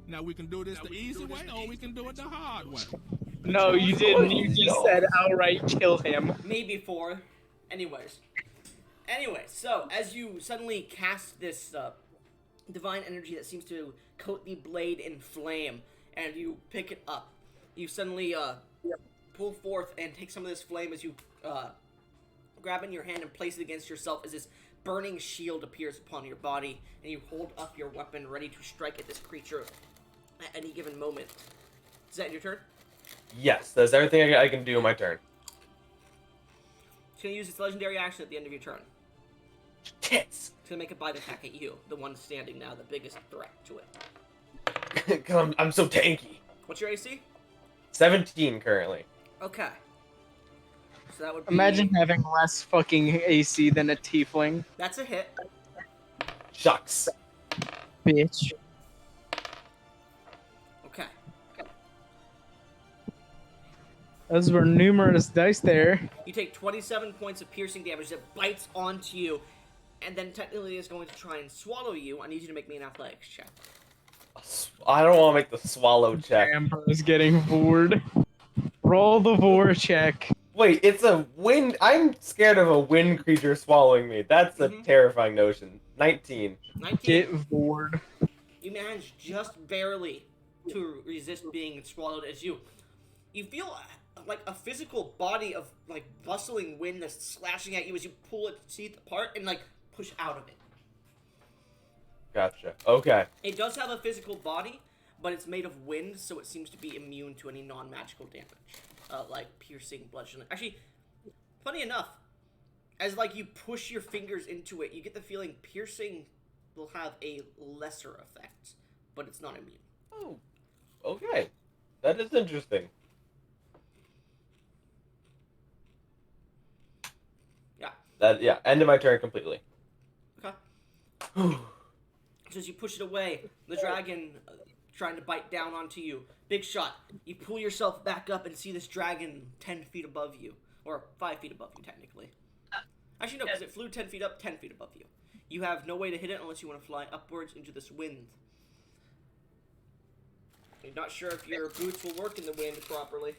Now we can do this the easy way, or we can do it the hard way. No, you didn't. You just said outright kill him. Me before. Anyways, so as you suddenly cast this divine energy that seems to coat the blade in flame, and you pick it up, you suddenly pull forth and take some of this flame as you grab it in your hand and place it against yourself as this burning shield appears upon your body, and you hold up your weapon ready to strike at this creature at any given moment. Is that your turn? Yes, that's everything I can do in my turn. It's going to use its legendary action at the end of your turn. Tits! It's going to make a bite attack at you, the one standing now, the biggest threat to it. Because I'm so tanky. What's your AC? 17 currently. Okay. So that would be... Imagine having less fucking AC than a tiefling, That's a hit. Shucks. bitch. Okay. Those were numerous dice there. You take 27 points of piercing damage that bites onto you, and then technically is going to try and swallow you. I need you to make me an athletics check. I don't want to make the swallow check. Amber is getting bored. Roll the vor check. Wait, it's a wind. I'm scared of a wind creature swallowing me. That's a terrifying notion. 19. 19. Get bored. You manage just barely to resist being swallowed as you feel like a physical body of like bustling wind that's slashing at you as you pull its teeth apart and like push out of it. Gotcha. Okay. It does have a physical body, but it's made of wind, so it seems to be immune to any non-magical damage, like piercing, bludgeoning. Actually, funny enough, as like you push your fingers into it, you get the feeling piercing will have a lesser effect, but it's not immune. Oh, okay. That is interesting. Yeah. End of my turn completely. Okay. So as you push it away, the dragon trying to bite down onto you. Big shot. You pull yourself back up and see this dragon 10 feet above you. Or 5 feet above you, technically. Actually, no, because it flew 10 feet up, 10 feet above you. You have no way to hit it unless you want to fly upwards into this wind. You're not sure if your boots will work in the wind properly.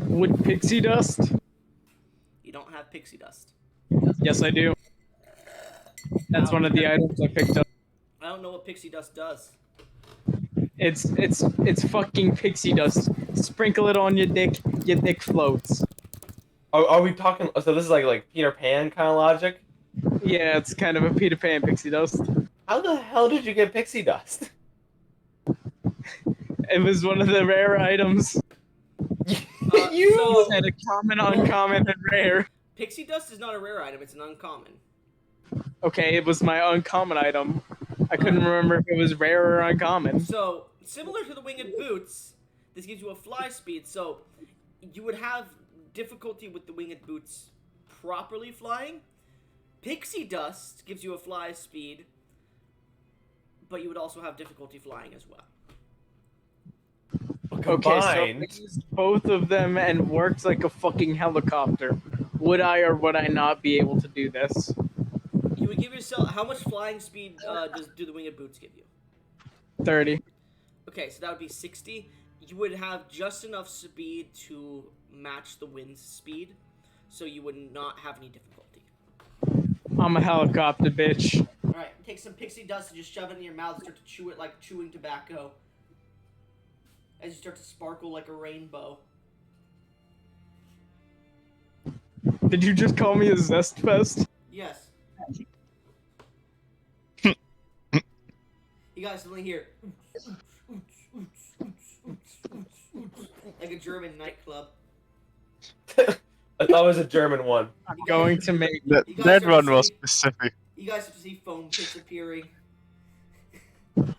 Wood pixie dust? You don't have pixie dust. Yes, I do. That's one of the items I picked up. I don't know what pixie dust does. It's fucking pixie dust. Sprinkle it on your dick floats. Are we talking? So this is like Peter Pan kind of logic? Yeah, it's kind of a Peter Pan pixie dust. How the hell did you get pixie dust? It was one of the rare items. So, Said a common, uncommon, and rare. pixie dust is not a rare item, it's an uncommon. Okay, it was my uncommon item. I couldn't remember if it was rare or uncommon. So, similar to the winged boots, this gives you a fly speed, so you would have difficulty with the winged boots properly flying. Pixie dust gives you a fly speed, but you would also have difficulty flying as well. Combined. Okay, so I used both of them and worked like a fucking helicopter. Would I or would I not be able to do this? You would give yourself... How much flying speed do the winged boots give you? 30. Okay, so that would be 60. You would have just enough speed to match the wind's speed, so you would not have any difficulty. I'm a helicopter, bitch. Alright, take some pixie dust and just shove it in your mouth and start to chew it like chewing tobacco. As you start to sparkle like a rainbow. Did you just call me a zest fest? Yes. You guys suddenly hear like a German nightclub. I thought it was a German one. I'm going to make... That one was specific. You guys have to see foam pits appearing.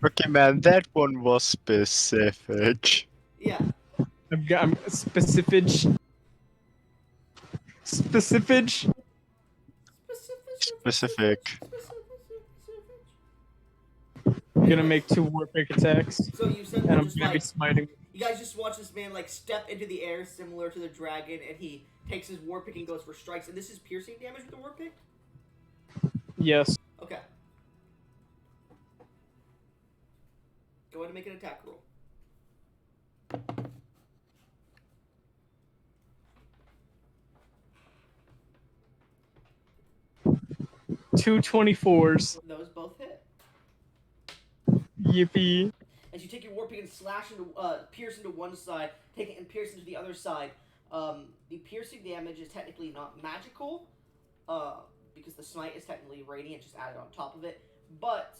Okay, man, that one was specific. Yeah. I'm specific. Specific. Specific. I'm gonna make 2 war pick attacks. So you said And I'm just gonna be like smiting. you guys just watch this man like step into the air similar to the dragon, and he takes his war pick and goes for strikes. And this is piercing damage with the war pick. Yes. Okay. Go ahead and make an attack roll. Two 24s. Those both hit. Yippee. As you take your war pick and slash into, pierce into one side, take it and pierce into the other side. The piercing damage is technically not magical, because the smite is technically radiant, just added on top of it. But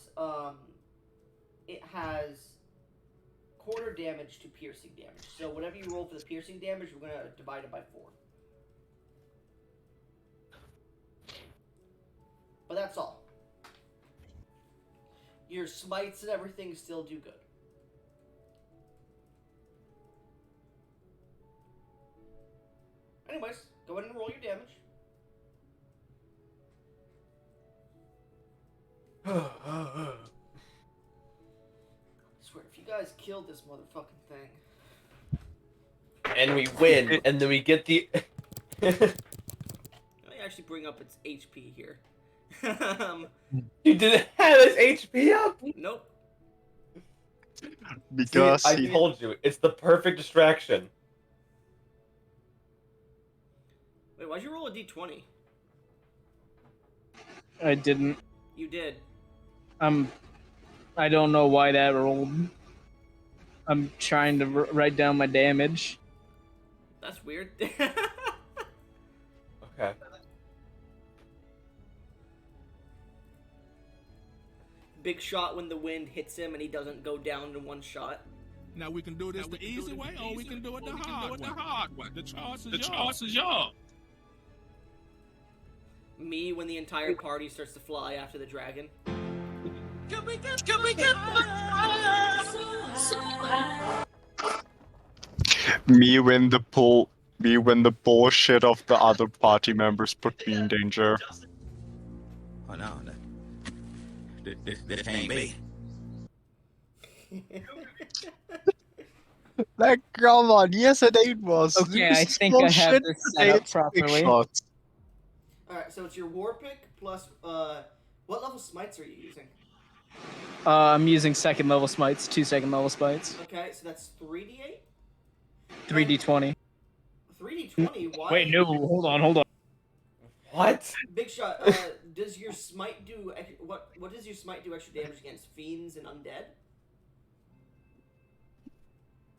it has quarter damage to piercing damage. So whatever you roll for the piercing damage, we're gonna divide it by 4. But that's all. Your smites and everything still do good. damage. I swear, if you guys killed this motherfucking thing. And we win, and then we get the. Let me actually bring up its HP here. You didn't have his HP up? Nope. Because See, I he told you, it's the perfect distraction. Wait, why'd you roll a d20? I didn't. You did. I don't know why that rolled. I'm trying to write down my damage. That's weird. Okay. Big shot when the wind hits him and he doesn't go down in one shot. Now we can do this the easy way, or we can do it the hard way. The choice is yours. Me when the entire party starts to fly after the dragon. me when the bullshit of the other party members put me in danger. Oh no, this can't be. Like, come on, yesterday it was. Okay, This I is think I have bullshit, this today set up it's big properly. shots. Alright, so it's your war pick plus, what level smites are you using? I'm using second level smites, 2 second level smites, Okay, so that's 3d8? 3d20. 3d20? Why? Wait, no, hold on. What? Big shot, does your smite do, what does your smite do extra damage against? Fiends and undead?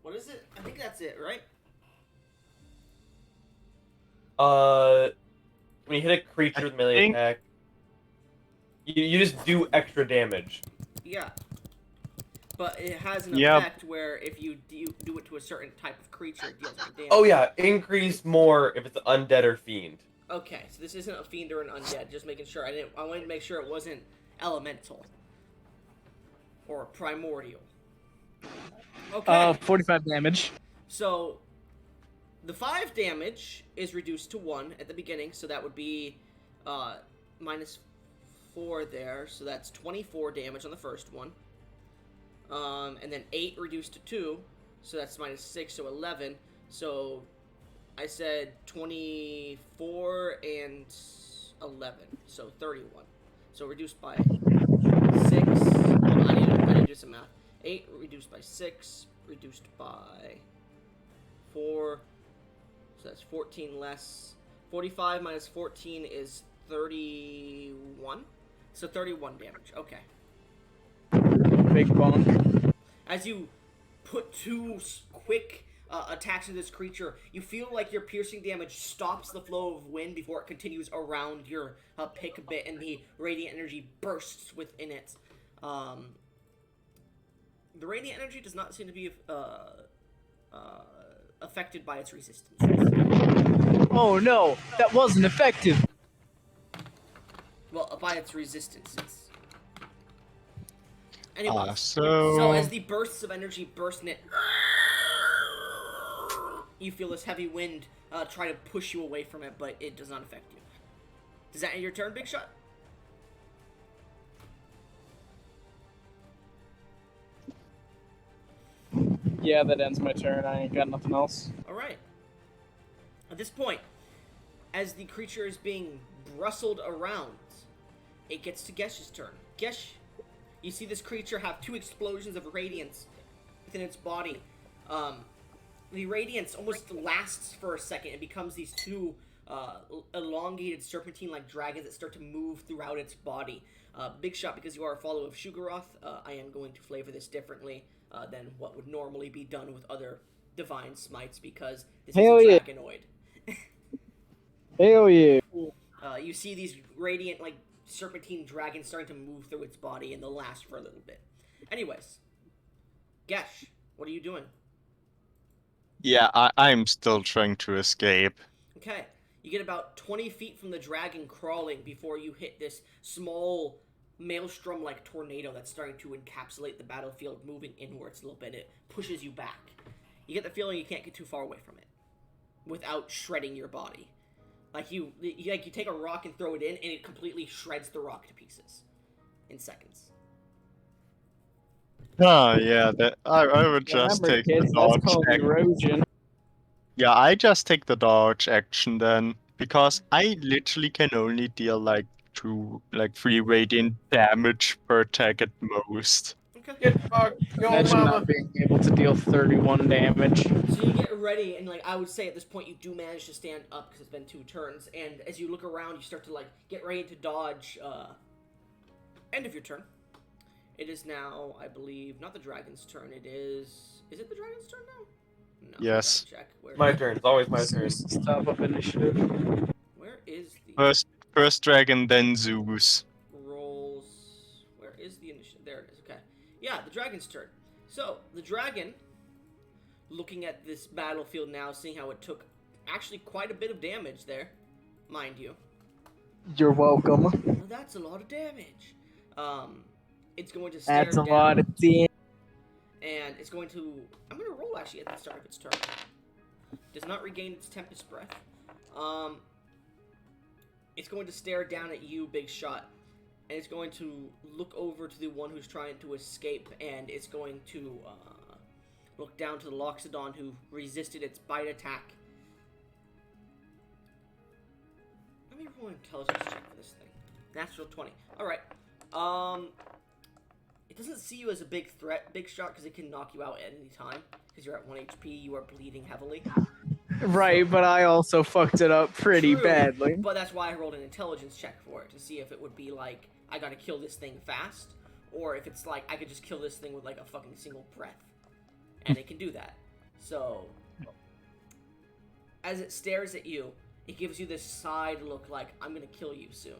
What is it? I think that's it, right? When you hit a creature with melee think- attack, you just do extra damage. Yeah. But it has an Yep. effect where if you do it to a certain type of creature, it deals more damage. Oh yeah, increase more if it's undead or fiend. Okay, so this isn't a fiend or an undead. Just making sure. I wanted to make sure it wasn't elemental or primordial. Okay. 45 damage. So the 5 damage is reduced to 1 at the beginning, so that would be minus 4 there. So that's 24 damage on the first one. And then 8 reduced to 2, so that's minus 6, so 11. So I said 24 and 11, so 31. So reduced by 6. Hold on, I need to do some math. 8 reduced by 6, reduced by 4, so that's 14 less. 45 minus 14 is 31, so 31 damage. Okay. Big bonk. As you put 2 quick attacks into this creature, you feel like your piercing damage stops the flow of wind before it continues around your pick a bit, and the radiant energy bursts within it. The radiant energy does not seem to be affected by its resistance. Oh no, that wasn't effective. Well, by its resistances. Anyway, So so as the bursts of energy burst in it, you feel this heavy wind try to push you away from it, but it does not affect you. Does that end your turn, Big Shot? Yeah, that ends my turn. I ain't got nothing else. Alright. At this point, as the creature is being rustled around, it gets to Gesh's turn. Gesh, you see this creature have 2 explosions of radiance within its body. The radiance almost lasts for a second. It becomes these 2 elongated serpentine-like dragons that start to move throughout its body. Big Shot, because you are a follower of Shugaroth, I am going to flavor this differently than what would normally be done with other divine smites, because this Hell is a yeah. dragonoid. Hell yeah. You see these radiant, like, serpentine dragons starting to move through its body, and they'll last for a little bit. Anyways, Gesh, what are you doing? yeah, I'm still trying to escape. Okay, you get about 20 feet from the dragon crawling before you hit this small maelstrom-like tornado that's starting to encapsulate the battlefield, moving inwards a little bit. It pushes you back. You get the feeling you can't get too far away from it without shredding your body. Like you take a rock and throw it in, and it completely shreds the rock to pieces in seconds. Oh yeah, that I would just Remember, take the kids, that's dodge called action. erosion. Yeah, I just take the dodge action then, because I literally can only deal like 3 radiant damage per attack at most. Okay. Get fucked, yo Imagine mama. not being able to deal 31 damage. So you get ready, and like I would say at this point, you do manage to stand up because it's been 2 turns. And as you look around, you start to like get ready to dodge. End of your turn. It is now, I believe, not the dragon's turn. It is. Is it the dragon's turn now? No. Yes. Check. Where, My turn. It's always my turn. Zeus' top of initiative. where is the First dragon, then Zeus. rolls? Where is the initiative? There it is. Okay. Yeah, the dragon's turn. So the dragon, looking at this battlefield now, seeing how it took actually quite a bit of damage there, mind you. You're welcome. Well, that's a lot of damage. It's going to stare That's a down, lot of damage. and it's going to. I'm going to roll actually at the start of its turn. Does not regain its Tempest Breath. It's going to stare down at you, Big Shot, and it's going to look over to the one who's trying to escape, and it's going to look down to the Loxodon who resisted its bite attack. Let me roll an intelligence check for this thing. Natural 20. Alright. It doesn't see you as a big threat, Big Shot, because it can knock you out at any time. Because you're at 1 HP, you are bleeding heavily. Right, but I also fucked it up pretty True, badly. But that's why I rolled an intelligence check for it, to see if it would be like, I gotta kill this thing fast, or if it's like, I could just kill this thing with like a fucking single breath. And it can do that. So, as it stares at you, it gives you this side look like, I'm gonna kill you soon.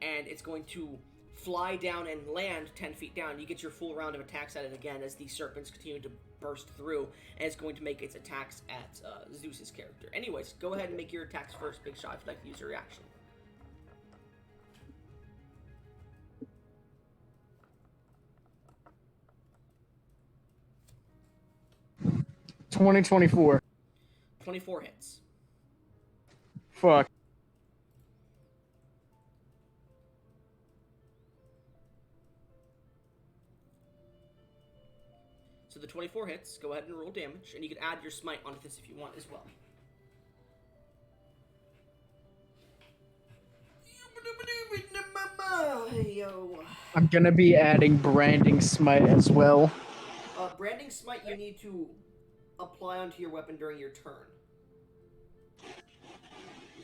And it's going to fly down and land 10 feet down. You get your full round of attacks at it again as the serpents continue to burst through, and it's going to make its attacks at Zeus's character. Anyways, go ahead and make your attacks first, Big Shot, if you'd like to use your reaction. $20-24. 24 hits. Fuck. So the 24 hits, go ahead and roll damage, and you can add your smite onto this if you want as well. I'm gonna be adding branding smite as well. Branding smite you need to apply onto your weapon during your turn.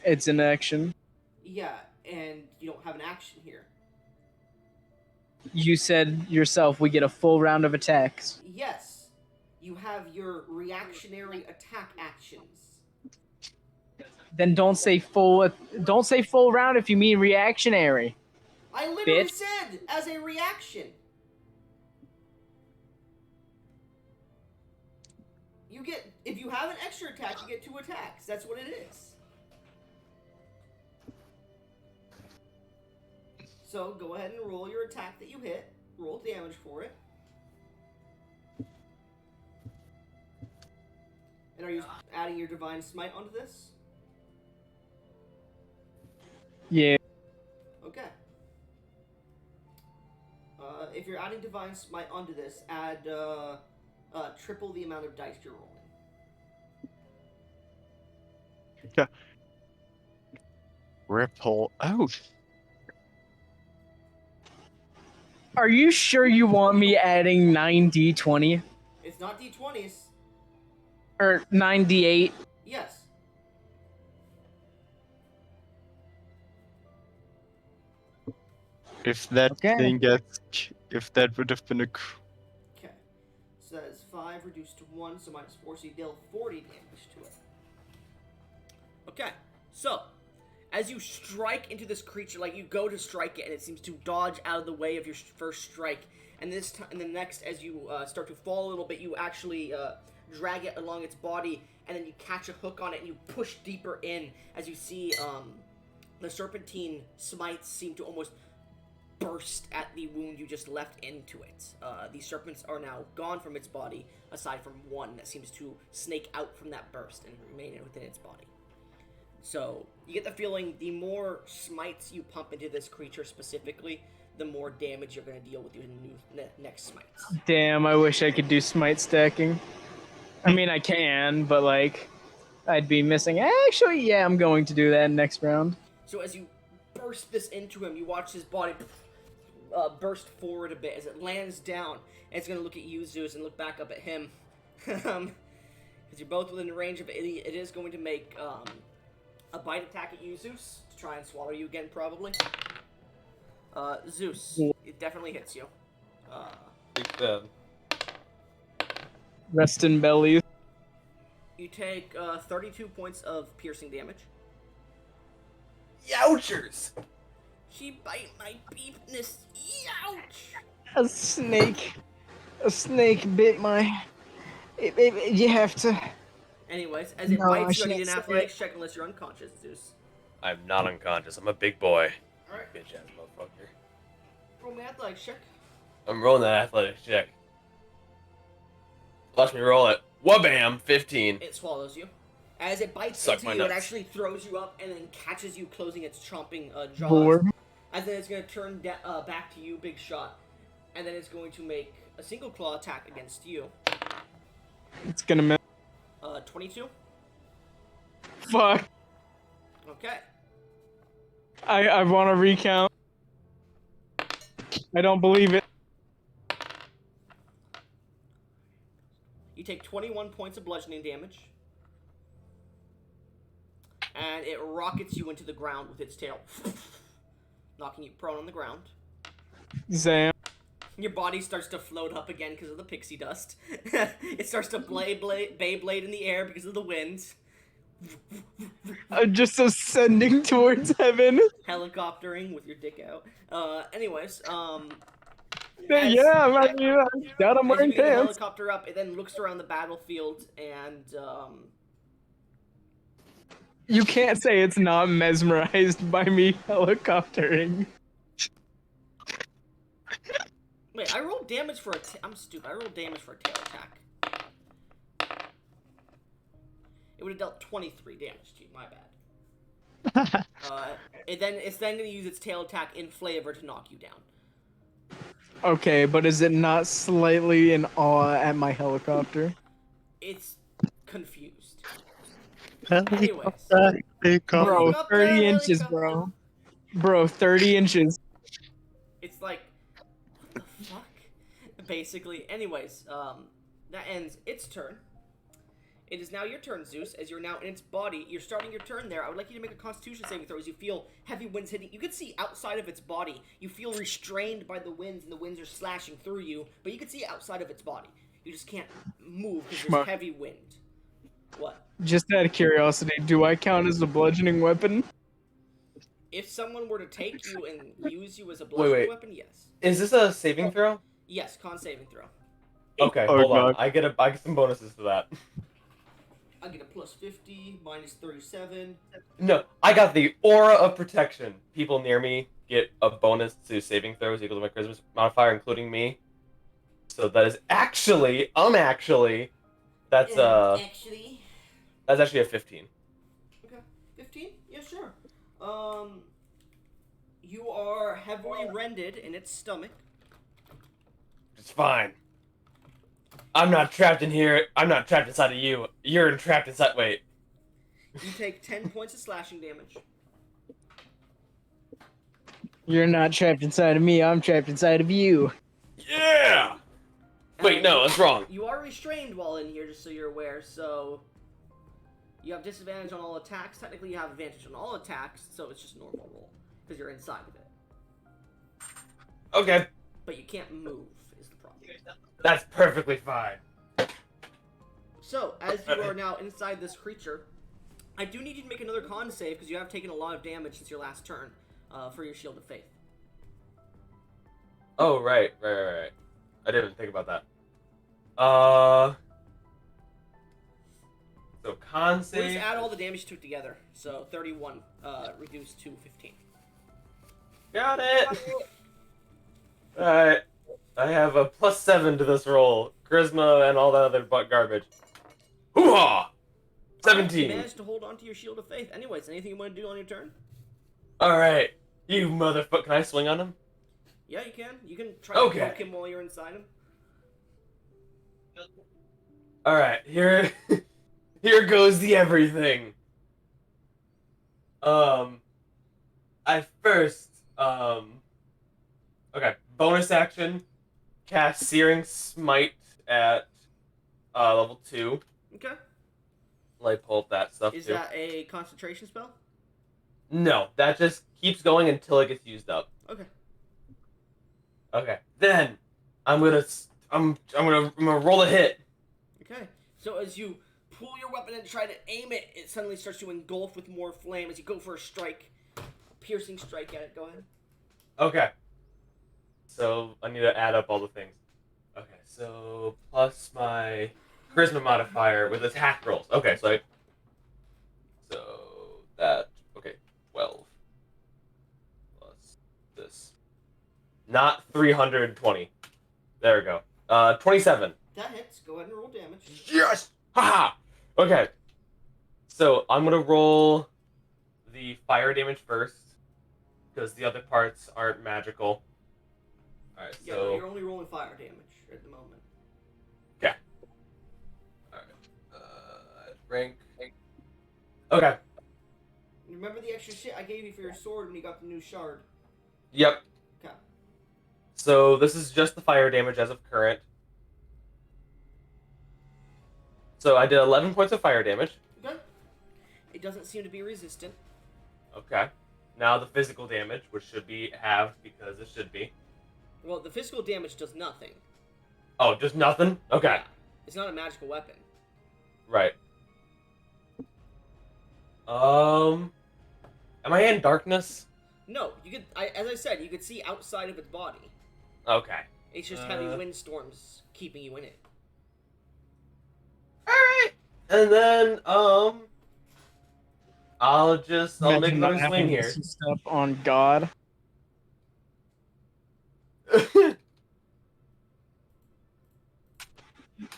It's an action. Yeah, and you don't have an action here. You said yourself we get a full round of attacks. Yes, you have your reactionary attack actions. Then don't say full round if you mean reactionary. I literally Bitch. said as a reaction. You get, if you have an extra attack, you get 2 attacks. That's what it is. So go ahead and roll your attack that you hit. Roll damage for it. And are you adding your Divine Smite onto this? Yeah. Okay. If you're adding Divine Smite onto this, add triple the amount of dice you're rolling. Yeah. Ripple out. Are you sure you want me adding 9d20 It's not D20s. or 9d8? Yes. If that Okay. thing gets, if that would have been a, Okay. So that is 5 reduced to 1, so minus 4, so you deal 40 damage to it. Okay. So, as you strike into this creature, like you go to strike it, and it seems to dodge out of the way of your first strike. And this time, and the next, as you start to fall a little bit, you actually drag it along its body, and then you catch a hook on it, and you push deeper in. As you see, the serpentine smites seem to almost burst at the wound you just left into it. The serpents are now gone from its body, aside from one that seems to snake out from that burst and remain within its body. So you get the feeling the more smites you pump into this creature specifically, the more damage you're going to deal with your next smites. Damn, I wish I could do smite stacking. I mean, I can, but like, I'd be missing. Actually, yeah, I'm going to do that next round. So as you burst this into him, you watch his body burst forward a bit as it lands down, and it's going to look at you, Zeus, and look back up at him. Because you're both within range of it, it is going to make a bite attack at you, Zeus, to try and swallow you again, probably. Zeus, it definitely hits you. Rest in belly. You take 32 points of piercing damage. Youchers! She bite my beefness. Ouch! A snake bit my. You have to. Anyways, as it No, I bites you, I need shouldn't an say athletics check unless you're unconscious, Zeus. I'm not unconscious. I'm a big boy. Alright, Bitch ass motherfucker. roll me athletics check. I'm rolling that athletics check. Watch me roll it. Wabam! 15. It swallows you. As it bites Suck into my you, nuts. it actually throws you up and then catches you closing its chomping jaws. Boar. And then it's going to turn back to you, big shot. And then it's going to make a single claw attack against you. It's gonna miss. 22. Fuck. Okay. I want to recount. I don't believe it. You take 21 points of bludgeoning damage. And it rockets you into the ground with its tail. Knocking you prone on the ground. Zam. Your body starts to float up again because of the pixie dust. It starts to Beyblade in the air because of the wind. I'm just ascending towards heaven. Helicoptering with your dick out. Anyways, Yeah, I mean, I doubt I'm as you wearing begin to pants. helicopter up, it then looks around the battlefield and, You can't say it's not mesmerized by me helicoptering. wait, I rolled damage for I'm stupid. I rolled damage for a tail attack. It would have dealt 23 damage to you, my bad. It's then going to use its tail attack in flavor to knock you down. Okay, but is it not slightly in awe at my helicopter? It's confused. Helicopter, helicopter. Bro, Helicopter, 30 inches, helicopter. bro. Bro, 30 inches. It's like, what the fuck? Basically. Anyways, that ends its turn. It is now your turn, Zeus, as you're now in its body. You're starting your turn there. I would like you to make a constitution saving throw as you feel heavy winds hitting. You can see outside of its body. You feel restrained by the winds, and the winds are slashing through you, but you can see outside of its body. You just can't move because there's heavy wind. What? Just out of curiosity, do I count as a bludgeoning weapon? If someone were to take you and use you as a bludgeoning weapon, yes. Is this a saving throw? Yes, con saving throw. Okay, Oh, hold on. God. I get some bonuses to that. I get a plus 50, minus 37. No, I got the aura of protection. People near me get a bonus to saving throws equal to my charisma modifier, including me. So that is actually, that's Actually. that's actually a 15. Okay, 15? Yeah, sure. You are heavily rended in its stomach. It's fine. I'm not trapped in here. I'm not trapped inside of you. You're trapped inside. Wait. You take 10 points of slashing damage. You're not trapped inside of me, I'm trapped inside of you. Yeah. Wait, no, that's wrong. You are restrained while in here, just so you're aware, so... You have disadvantage on all attacks. Technically, you have advantage on all attacks, so it's just a normal roll. Because you're inside of it. Okay, But you can't move, is the problem. that's perfectly fine. So, as you are now inside this creature, I do need you to make another con save, because you have taken a lot of damage since your last turn, for your Shield of Faith. Oh, right. I didn't even think about that. So con We'll save. just add all the damage you took together. So, 31, reduced to 15. Got it. Alright. I have a +7 to this roll. Charisma and all that other butt garbage. Hoo-ha! 17. You managed to hold on to your shield of faith. Anyways, anything you want to do on your turn? Alright. You motherfucker. Can I swing on him? Yeah, you can. You can try to Okay. poke him while you're inside him. Alright, here goes the everything. I first, okay, bonus action, cast Searing Smite at, level 2. Okay. Like, pull up that stuff, Is too. that a concentration spell? No, that just keeps going until it gets used up. Okay. Okay, then, I'm gonna roll a hit. Okay. So as you pull your weapon and try to aim it, it suddenly starts to engulf with more flame as you go for a strike. Piercing strike at it. Go ahead. Okay. So, I need to add up all the things. Okay, so, plus my charisma modifier with attack rolls. Okay, so that, okay, 12. Plus this. Not 320. There we go. 27. That hits. Go ahead and roll damage. Yes! Haha! Okay. So, I'm gonna roll the fire damage first, because the other parts aren't magical. Alright, Yeah, so... you're only rolling fire damage at the moment. Okay. Alright. Rank. Okay. Remember the extra shit I gave you for your sword when you got the new shard? Yep. Okay. So, this is just the fire damage as of current. So, I did 11 points of fire damage. Okay. It doesn't seem to be resistant. Okay. Now the physical damage, which should be halved because it should be. Well, the physical damage does nothing. Oh, just nothing? Okay. Yeah. It's not a magical weapon. Right. Am I in darkness? No, you could. As I said, you could see outside of its body. Okay. It's just heavy windstorms keeping you in it. Alright. And then, I'll make Imagine not another swing having here. misty step on God.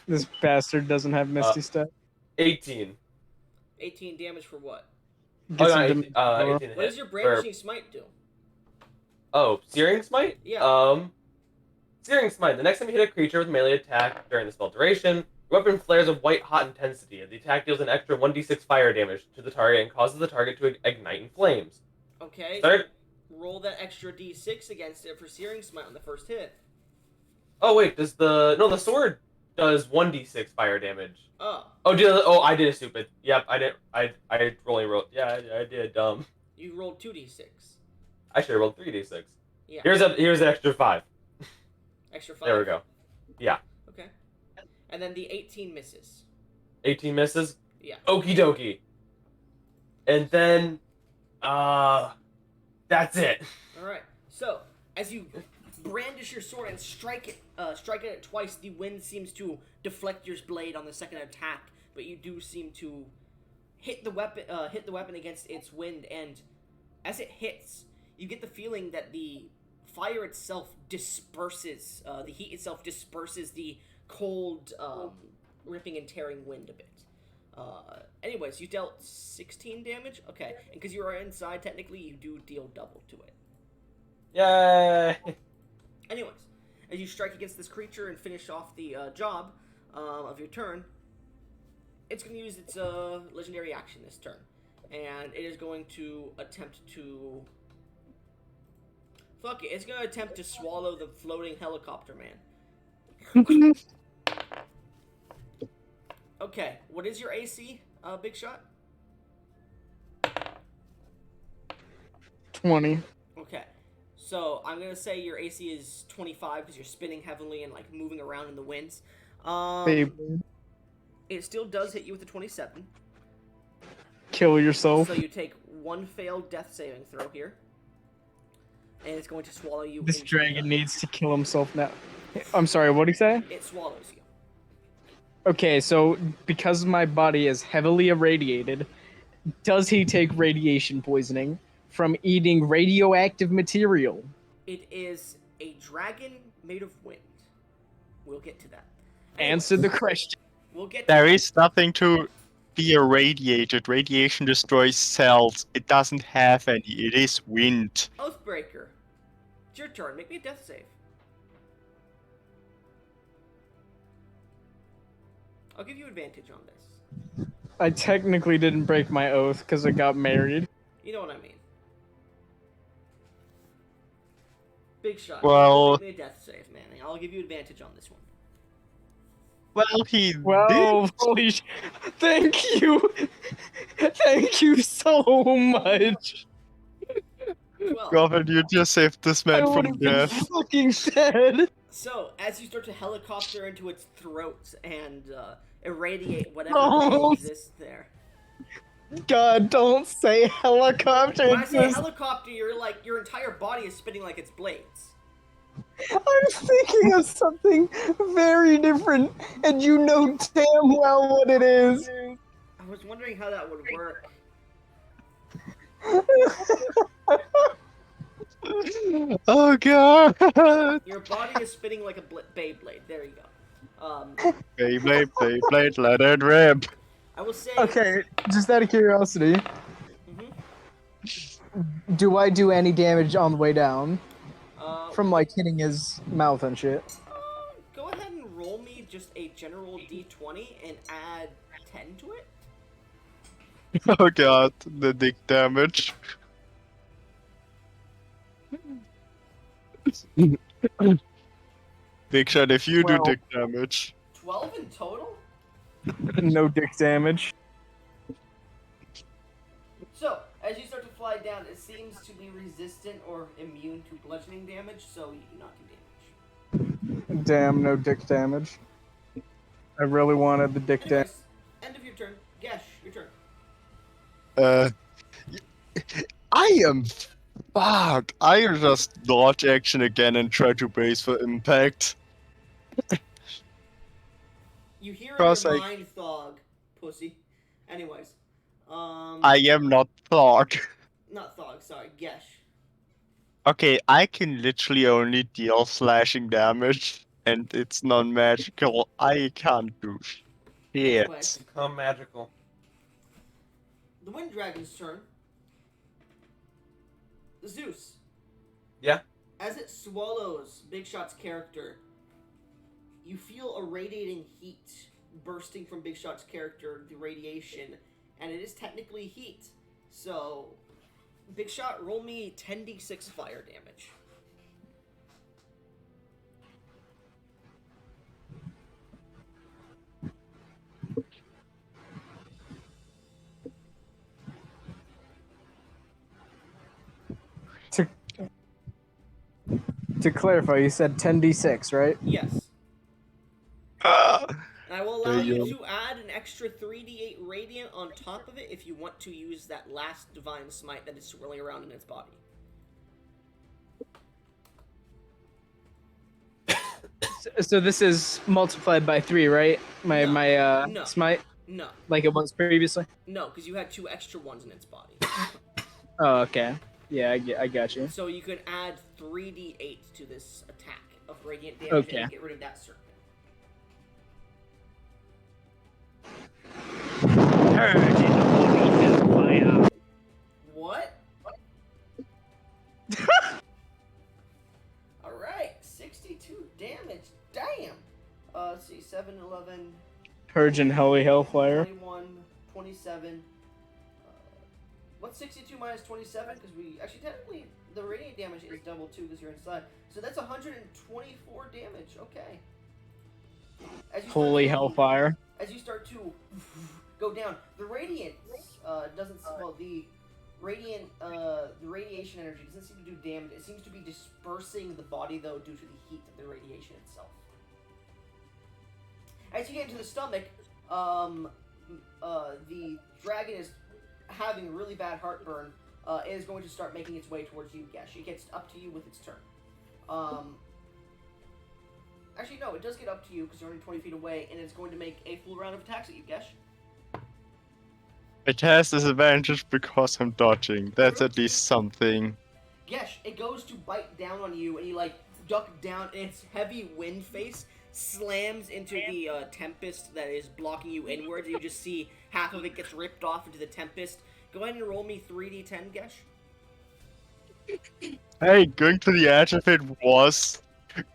This bastard doesn't have misty step. 18. 18 damage for what? Gets Oh, no, him 18, to- 18 to What hit. does your brandishing smite do? Oh, Searing Smite? Yeah. Searing Smite. The next time you hit a creature with melee attack during the spell duration, your weapon flares of white-hot intensity, and the attack deals an extra 1d6 fire damage to the target and causes the target to ignite in flames. Okay. Start. Roll that extra d6 against it for searing smite on the first hit. Oh, wait, the sword does 1d6 fire damage. Oh. I did a stupid. Yep, I only rolled. Yeah, I did dumb. You rolled 2d6. I should have rolled 3d6. Yeah. Here's an extra 5. Extra 5. There we go. Yeah. Okay. And then the 18 misses. 18 misses? Yeah. Okie dokie. And then, that's it. Alright. So, as you brandish your sword and strike at it twice, the wind seems to deflect your blade on the second attack, but you do seem to hit the weapon against its wind, and as it hits, you get the feeling that the fire itself disperses, the heat itself disperses the cold, ripping and tearing wind a bit. Anyways, you dealt 16 damage? Okay, and because you are inside, technically, you do deal double to it. Yay! Anyways, as you strike against this creature and finish off the job of your turn, it's going to use its legendary action this turn. And it is going to attempt to... Fuck it, it's going to attempt to swallow the floating helicopter man. Okay, what is your AC, Big Shot? 20. Okay, so I'm gonna say your AC is 25 because you're spinning heavily and like moving around in the winds. Babe, It still does hit you with a 27. kill yourself. So you take one failed death saving throw here, and it's going to swallow you. This into dragon the- needs to kill himself now. I'm sorry, what did he say? It swallows you. Okay, so because my body is heavily irradiated, does he take radiation poisoning from eating radioactive material? It is a dragon made of wind. We'll get to that. Answer the question. We'll get. To There that. is nothing to be irradiated. Radiation destroys cells. It doesn't have any. It is wind. Oathbreaker. It's your turn. Make me a death save. I'll give you advantage on this. I technically didn't break my oath because I got married. You know what I mean. Big shot. Well- Make me a death save, man. I'll give you advantage on this one. Well, he Well, holy thank you. Thank you so much. 12. Goblin, you just saved this I man would from have been death. fucking dead. So, as you start to helicopter into its throat and irradiate whatever No. may exist there. God, don't say helicopter. When I say Just- helicopter, you're like, your entire body is spinning like its blades. I'm thinking of something very different, and you know damn well what it is. I was wondering how that would work. Oh god! Your body is spinning like a Beyblade. There you go. Beyblade, Beyblade, let it rip. I will say. Okay, just out of curiosity, do I do any damage on the way down from like hitting his mouth and shit? Go ahead and roll me just a general d20 and add 10 to it. Oh god, the dick damage. Big shot if you do Well- dick damage. 12 in total? No dick damage. So, as you start to fly down, it seems to be resistant or immune to bludgeoning damage, so you do not do damage. Damn, no dick damage. I really wanted the dick damage. Anyways, end of your turn. Gesh, your turn. I am fucked. I just dodge action again and try to brace for impact. You hear in Cross, your I- mind thog, pussy. Anyways, I am not thought. not thog, sorry, Gesh. Okay, I can literally only deal slashing damage, and it's non-magical. I can't do shit. Anyway, Become magical. the Wind Dragon's turn. Zeus. Yeah? As it swallows Big Shot's character, you feel a radiating heat bursting from Big Shot's character, the radiation, and it is technically heat. So, Big Shot, roll me 10d6 fire damage. To clarify, you said 10d6, right? Yes. Ah, And I will allow There you you to add an extra 3d8 radiant on top of it if you want to use that last divine smite that is swirling around in its body. So this is multiplied by 3, right? My No. smite, No, like it was previously. no, because you had 2 extra ones in its body. Oh, okay. Yeah, I got you. So you can add 3d8 to this attack of radiant damage Okay. and get rid of that serpent. What? Alright, 62 damage. Damn! Let's see, 7, 11, Purge and Holy Hellfire. 21, 27. What's 62 minus 27? Because we actually technically the radiant damage is double too because you're inside. So that's 124 damage. Okay. As you start Holy to- Hellfire. As you start to go down, the radiant doesn't. Well, the radiation energy doesn't seem to do damage. It seems to be dispersing the body though due to the heat of the radiation itself. As you get into the stomach, the dragon is having really bad heartburn. It is going to start making its way towards you, Gesh. It gets up to you with its turn. Actually, no, it does get up to you because you're only 20 feet away, and it's going to make a full round of attacks at you, Gesh. it has disadvantage because I'm dodging. That's at least something. Gesh, it goes to bite down on you, and you like duck down, and its heavy wind face slams into the tempest that is blocking you inwards. You just see half of it gets ripped off into the tempest. Go ahead and roll me 3d10, Gesh. Hey, going to the edge of it was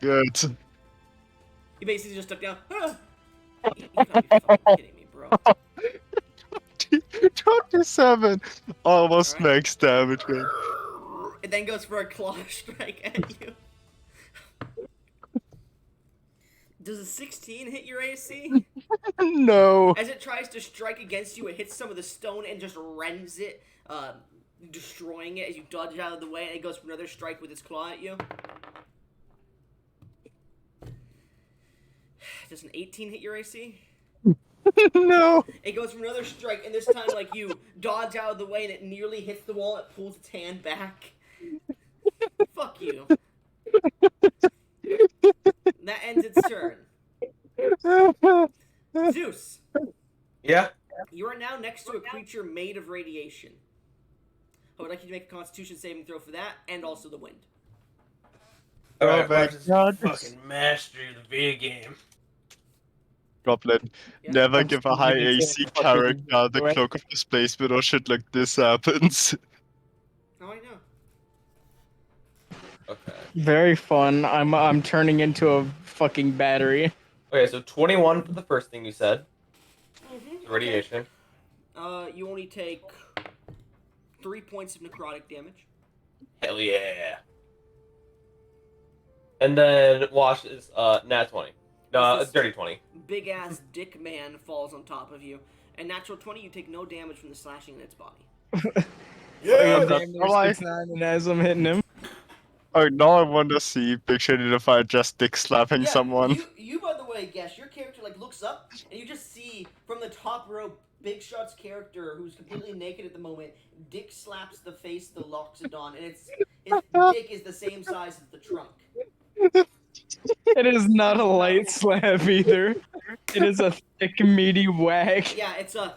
good. He basically just took down. Ah! You gotta be fucking kidding me, bro. 27! Almost Alright. max damage, man. It then goes for a claw strike at you. Does a 16 hit your AC? No. As it tries to strike against you, it hits some of the stone and just rends it, destroying it as you dodge out of the way, and it goes for another strike with its claw at you. Does an 18 hit your AC? No. It goes for another strike, and this time, like, you dodge out of the way, and it nearly hits the wall, it pulls its hand back. Fuck you. That ends its turn. Zeus, Yeah. you are now next to a creature made of radiation. I would like you to make a Constitution saving throw for that, and also the wind. Alright, my watch this God. fucking mastery of the video game. Goblin, Yeah. never I'm give a still high gonna say AC fucking character the right. cloak of displacement or shit like this happens. Oh, I know. Okay. Very fun. I'm turning into a fucking battery. Okay, so 21 for the first thing you said. Mm-hmm. Radiation. You only take 3 points of necrotic damage. Hell yeah. And then watch is nat 20. No, This is- dirty 20. Big ass dick man falls on top of you. And natural 20, you take no damage from the slashing in its body. Yeah, Damn, there's alright. 6'9", and as I'm hitting him. Oh, now I want to see Big Shady the Fire just dick slapping someone. You by the way, Guess, your character like looks up and you just see from the top row Big Shot's character, who's completely naked at the moment, dick slaps the face of the Loxodon, and his dick is the same size as the trunk. It is not a light slap either. It is a thick, meaty whack. Yeah, it's a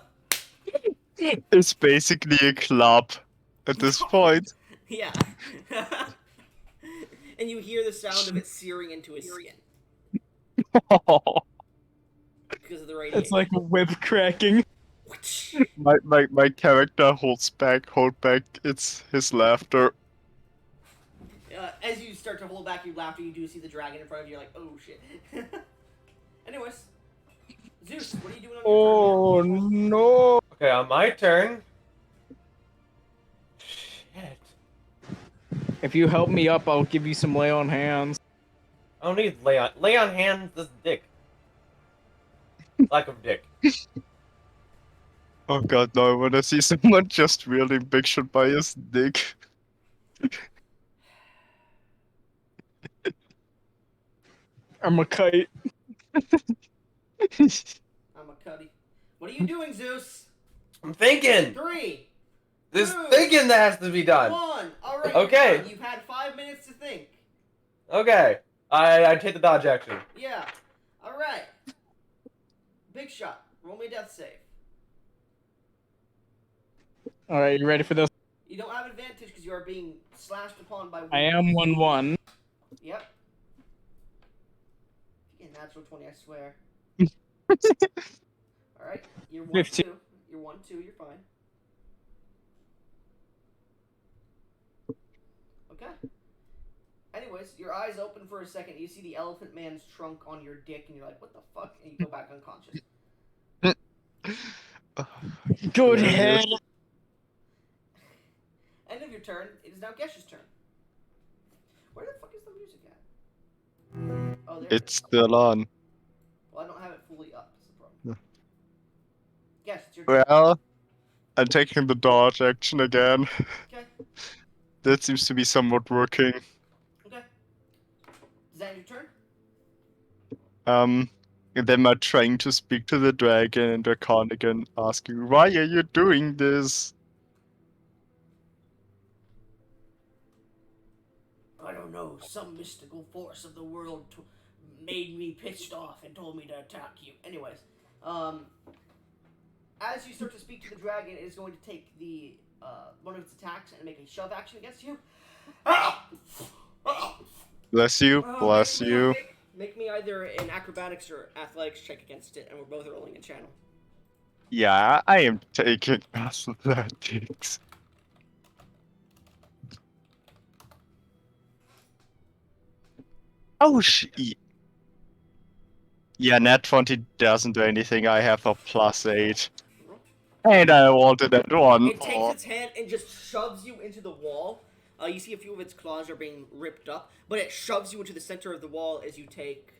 It's basically a club at this point. yeah. And you hear the sound of it searing into his skin because of the radiation. It's like a whip cracking. my character hold back it's his laughter. As you start to hold back your laughter, you do see the dragon in front of you. You're like, oh shit. Anyways, Zeus, what are you doing on your turn? Oh no! Okay, on my turn. Shit. If you help me up, I'll give you some lay on hands. I don't need lay on hands. This dick. Lack of dick. Oh god, no, I wanna see someone just wielding Big Shot by his dick. I'm a kite. I'm a cuddy. What are you doing, Zeus? I'm thinking. 3, There's Two. thinking that has to be done. 1. All right. Okay. You're done. You've had 5 minutes to think. Okay. I take the dodge action. Yeah. All right. Big Shot. Roll me a death save. Alright, you ready for this? You don't have advantage because you are being slashed upon by. I am 1-1. Yep. You get a natural 20, I swear. All right. You're 1-2. 15. You're 1-2. You're fine. Okay. Anyways, your eyes open for a second. You see the elephant man's trunk on your dick, and you're like, "What the fuck?" And you go back unconscious. Good head. End of your turn. It is now Gesh's turn. Where the fuck is the music at? Oh, there. It's still on. Well, I don't have it fully up. That's the problem. Gesh, it's your turn. Well, I'm taking the dodge action again. Okay. That seems to be somewhat working. Okay. Is that your turn? And then I'm trying to speak to the dragon and the Carnigan, asking, why are you doing this? I don't know. Some mystical force of the world made me pissed off and told me to attack you. Anyways, as you start to speak to the dragon, it is going to take the one of its attacks and make a shove action against you. Bless you, bless Make me- you. Make me either an acrobatics or athletics check against it, and we're both rolling a channel. Yeah, I am taking athletics. Oh, yeah, nat 20 doesn't do anything. I have a +8. And I wanted that one. It takes its hand and just shoves you into the wall. You see a few of its claws are being ripped up, but it shoves you into the center of the wall as you take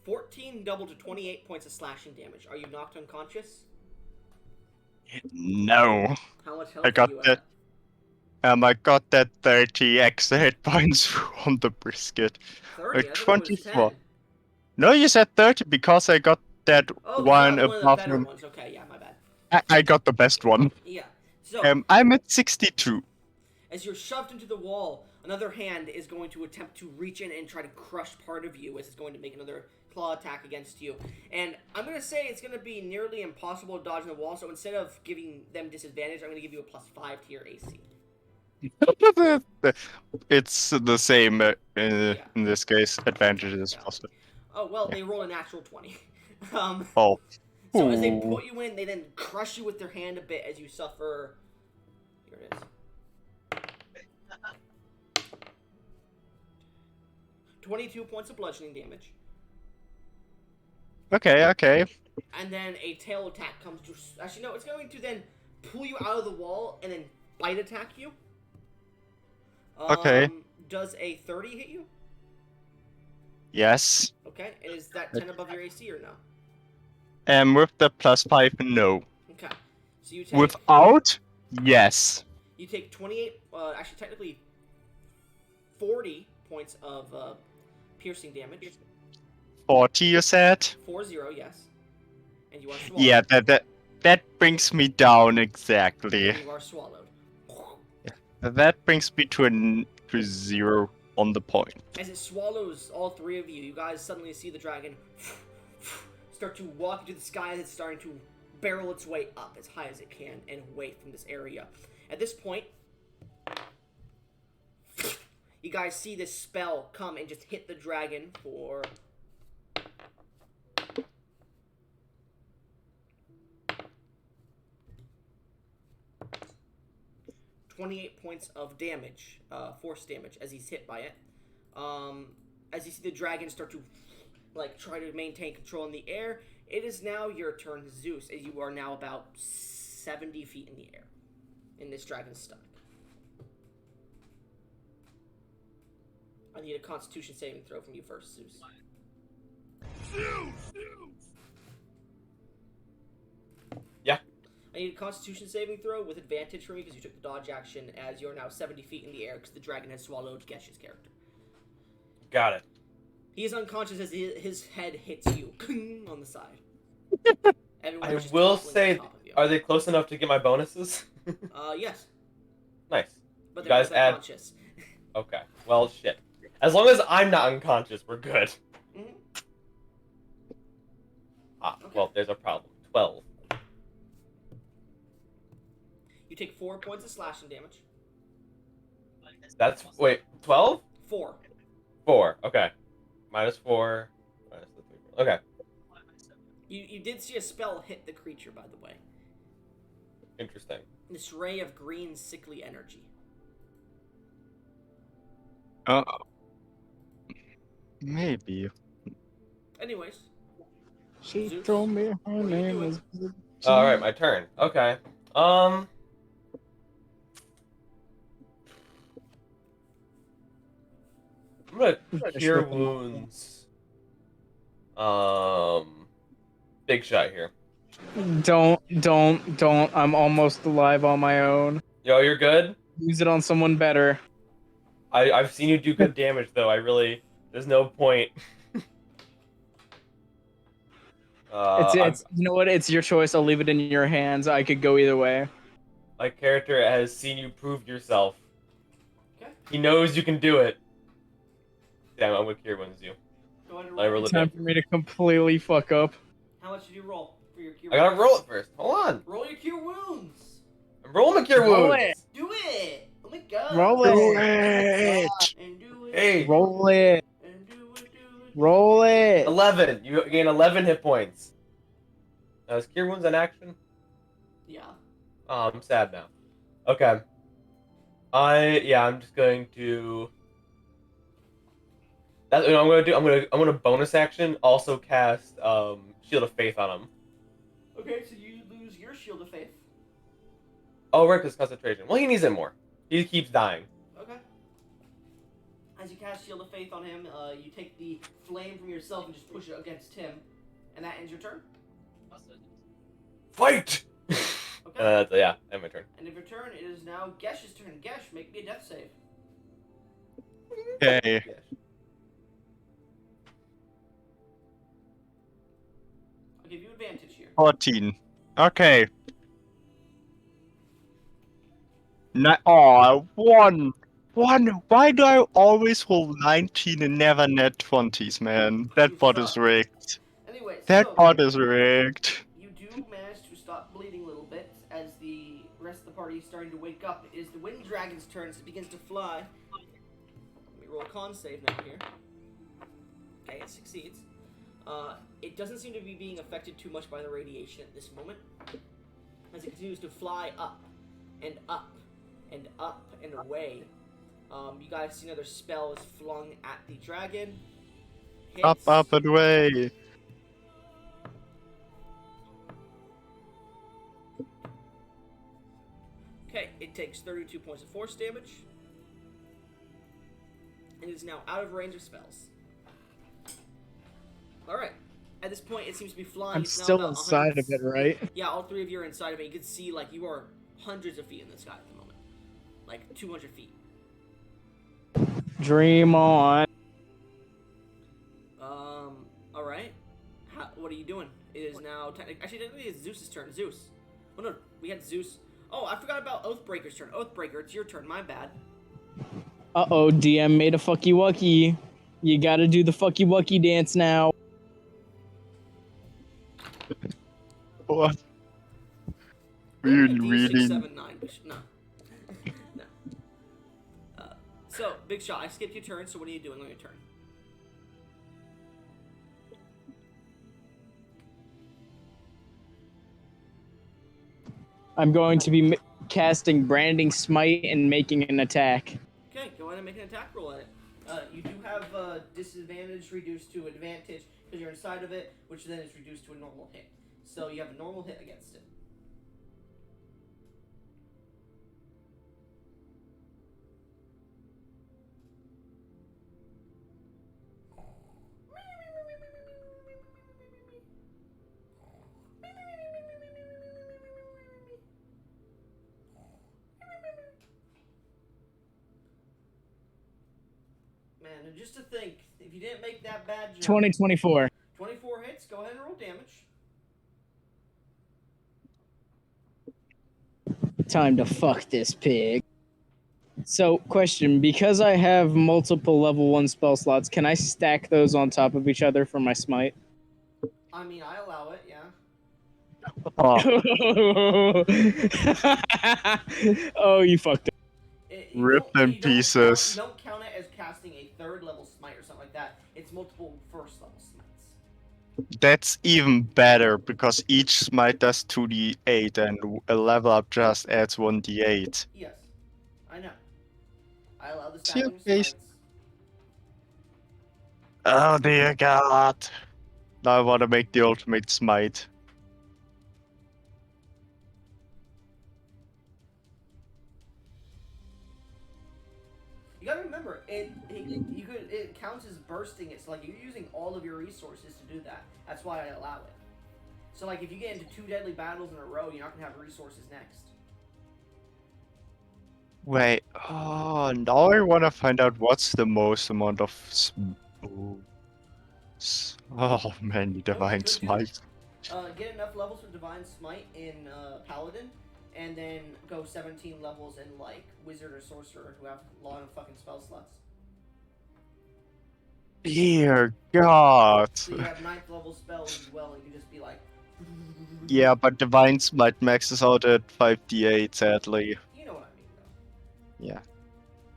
14 double to 28 points of slashing damage. Are you knocked unconscious? No. How much health I got are you that. I got that 30 extra hit points on the brisket. 30? I thought it was 24. 10. No, you said 30 because I got that Oh, one one of the above better him. ones. Okay, yeah, my bad. I got the best one. Yeah. So, I'm at 62. as you're shoved into the wall, another hand is going to attempt to reach in and try to crush part of you as it's going to make another claw attack against you. And I'm going to say it's going to be nearly impossible to dodge in the wall, so instead of giving them disadvantage, I'm going to give you a +5 to your AC. It's the same in this case. Advantage is possible. Oh, well, they roll a natural 20. Oh. So as they Ooh. put you in, they then crush you with their hand a bit as you suffer... Here it is. 22 points of bludgeoning damage. Okay. And then a tail attack comes to... Actually, no, it's going to then pull you out of the wall and then bite attack you. Okay. Does a 30 hit you? Yes. Okay, and is that 10 above your AC or no? With the +5, no. Okay, so you take... Without, yes. You take 28, actually technically 40 points of piercing damage. 40, you said? 40, yes. And you are swallowed. Yeah, that brings me down exactly. And you are swallowed. That brings me to 0 on the point. As it swallows all three of you, you guys suddenly see the dragon start to walk into the sky as it's starting to barrel its way up as high as it can and away from this area. At this point, you guys see this spell come and just hit the dragon for... 28 points of damage, force damage, as he's hit by it. As you see the dragon start to, try to maintain control in the air, it is now your turn, Zeus, as you are now about 70 feet in the air, in this dragon's stomach. I need a Constitution saving throw from you first, Zeus. Yeah. I need a Constitution saving throw with advantage from you because you took the dodge action, as you're now 70 feet in the air because the dragon has swallowed Gesh's character. Got it. He is unconscious as his head hits you on the side. Everyone I is just will toppling say, on top of you. are they close enough to get my bonuses? Yes. Nice. But You they're guys both add- unconscious. Okay. Well, shit. As long as I'm not unconscious, we're good. Mhm. Ah, Okay. well, there's a problem. 12. You take 4 points of slashing damage. That's, wait, 12? 4. 4, okay. Minus 4. Minus the 3. Okay. You did see a spell hit the creature, by the way. Interesting. This ray of green, sickly energy. Maybe. Anyways. She Zeus, told me her what are you name doing? is. Alright, my turn. Okay. I'm gonna cure wounds. Big shot here. Don't. I'm almost alive on my own. Yo, you're good? Use it on someone better. I've seen you do good damage, though. There's no point. It's you know what? It's your choice. I'll leave it in your hands. I could go either way. My character has seen you prove yourself. Okay. He knows you can do it. Damn, I'm gonna cure wounds you. Go ahead and I roll. roll it. Time for me to completely fuck up. How much did you roll for your cure I gotta wounds? roll it first. Hold on. Roll your cure wounds. I'm rolling my cure Roll wounds. it. Do it. Oh my god. Roll Do it. it! And do it. Hey. Roll it. And do it, do it, Roll it. 11. You gain 11 hit points. Is Cure Wounds an action? Yeah. Oh, I'm sad now. Okay. I'm just going to. That's what I'm gonna do. I'm gonna bonus action also cast Shield of Faith on him. Okay, so you lose your Shield of Faith. Oh, right, because concentration. Well, he needs it more. He keeps dying. Okay. As you cast Shield of Faith on him, you take the flame from yourself and just push it against him, and that ends your turn. Fight! Okay. Yeah, end my turn. End of your turn, it is now Gesh's turn. Gesh, make me a death save. Okay. I'll give you advantage here. 14. Okay. One. Why do I always roll 19 and never net 20s, man? That bot is rigged. Anyway, That so bot is rigged. you do manage to stop bleeding a little bit as the rest of the party is starting to wake up. It is the Wind Dragon's turn as it begins to fly. Let me roll a con save now here. Okay, it succeeds. It doesn't seem to be being affected too much by the radiation at this moment, as it continues to fly up and up and up and away. You guys see another spell is flung at the dragon. Hits. Up, and away. Okay, it takes 32 points of force damage. And is now out of range of spells. Alright. At this point, it seems to be flying. I'm It's now still about inside 100 of it, right? Yeah, all three of you are inside of it. You can see, like, you are hundreds of feet in the sky at the moment. Like, 200 feet. Dream on. Alright. What are you doing? It is now... Actually, technically, it's Zeus's turn. Zeus. Oh, no. We had Zeus. Oh, I forgot about Oathbreaker's turn. Oathbreaker, it's your turn. My bad. Uh-oh, DM made a fucky wucky. You gotta do the fucky wucky dance now. What? Roll a Really? D6, 7, 9. No. No. So, Big Shot, I skipped your turn, so what are you doing on your turn? I'm going to be casting Branding Smite and making an attack. Okay, go ahead and make an attack roll at it. You do have disadvantage reduced to advantage because you're inside of it, which then is reduced to a normal hit. So you have a normal hit against it. Man, and just to think, if you didn't make that bad jump, 2024. 24 hits, go ahead and roll damage. Time to fuck this pig. So, question, because I have multiple level 1 spell slots, can I stack those on top of each other for my smite? I mean, I allow it, yeah. Oh, Oh, you fucked up. You Rip don't- them you don't pieces. Don't count it as casting a third level smite or something like that. It's multiple first level smites. that's even better because each smite does 2d8 and a level up just adds 1d8. Yes, I know. I allow the See your stacking of face. smites. Oh dear god. Now I want to make the ultimate smite. You gotta remember, it counts as bursting it. So like you're using all of your resources to do that. That's why I allow it. So like if you get into 2 deadly battles in a row, you're not gonna have resources next. Wait, oh, now I want to find out what's the most amount of oh man, the divine good, smite. Get enough levels for Divine Smite in Paladin, and then go 17 levels in like Wizard or Sorcerer who have a lot of fucking spell slots. Dear god. So you have 9th level spells as well, and you can just be like. Yeah, but divine smite maxes out at 5d8 sadly. You know what I mean, though. Yeah.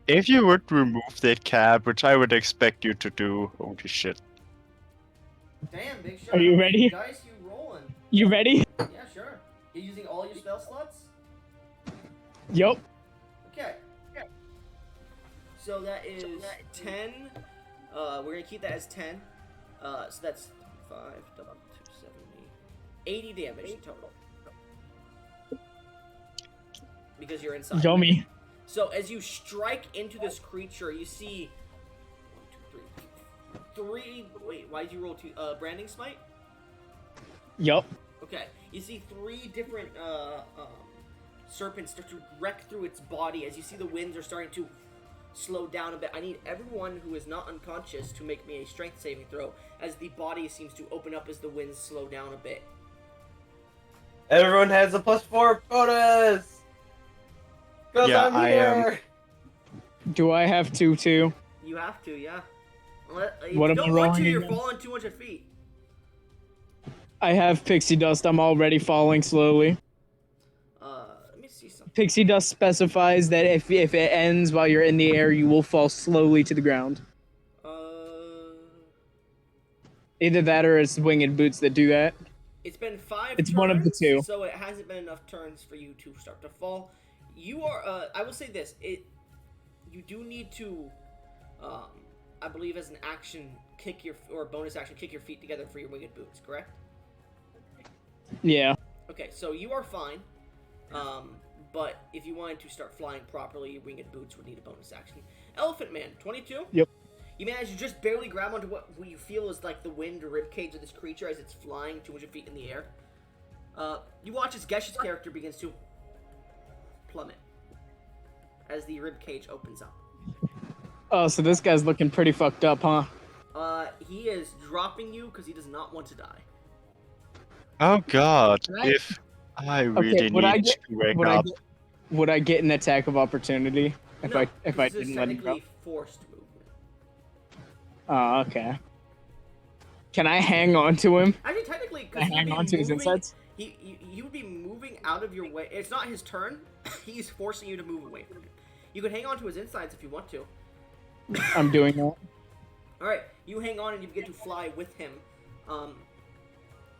If you would remove that cap, which I would expect you to do, holy shit. Damn, big shot. Are you How many ready? dice you rolling? You ready? Yeah, sure. You're using all your spell slots? Yup. Okay. So that is 10. We're gonna keep that as 10. So that's 5, double 270. 80 damage in total. Because you're inside. Yummy. So as you strike into this creature, you see 1, 2, 3. 3. Wait, why did you roll 2? Branding smite? Yup. Okay. You see 3 different serpents start to wreck through its body as you see the winds are starting to slow down a bit. I need everyone who is not unconscious to make me a strength saving throw as the body seems to open up as the winds slow down a bit. Everyone has a +4 bonus. Cause Yeah, I'm I here. Do I have to too? You have to, yeah. If What you am I don't want to, rolling you're again? falling 200 feet. I have pixie dust. I'm already falling slowly. Let me see something. Pixie dust specifies that if it ends while you're in the air, you will fall slowly to the ground. Either that or it's winged boots that do that. It's been 5 It's turns, one of the two. so it hasn't been enough turns for you to start to fall. You are, I will say this, you do need to, I believe as an action, or bonus action, kick your feet together for your winged boots, correct? Yeah. Okay, so you are fine, but if you wanted to start flying properly, your winged boots would need a bonus action. Elephant Man, 22? Yep. You manage to just barely grab onto what you feel is like the wind or ribcage of this creature as it's flying 200 feet in the air. You watch as Gesh's character begins to plummet as the ribcage opens up. Oh, so this guy's looking pretty fucked up, huh? He is dropping you because he does not want to die. Oh god, Right. if I really need to wake up. Would I get an attack of opportunity if No, I this is didn't let him go? technically forced movement. Oh, okay. Can I hang on to him? Actually, technically, Can I because hang on to his insides? He would be moving out of your way. It's not his turn. He's forcing you to move away from him. You can hang on to his insides if you want to. I'm doing that. All right, you hang on and you begin to fly with him.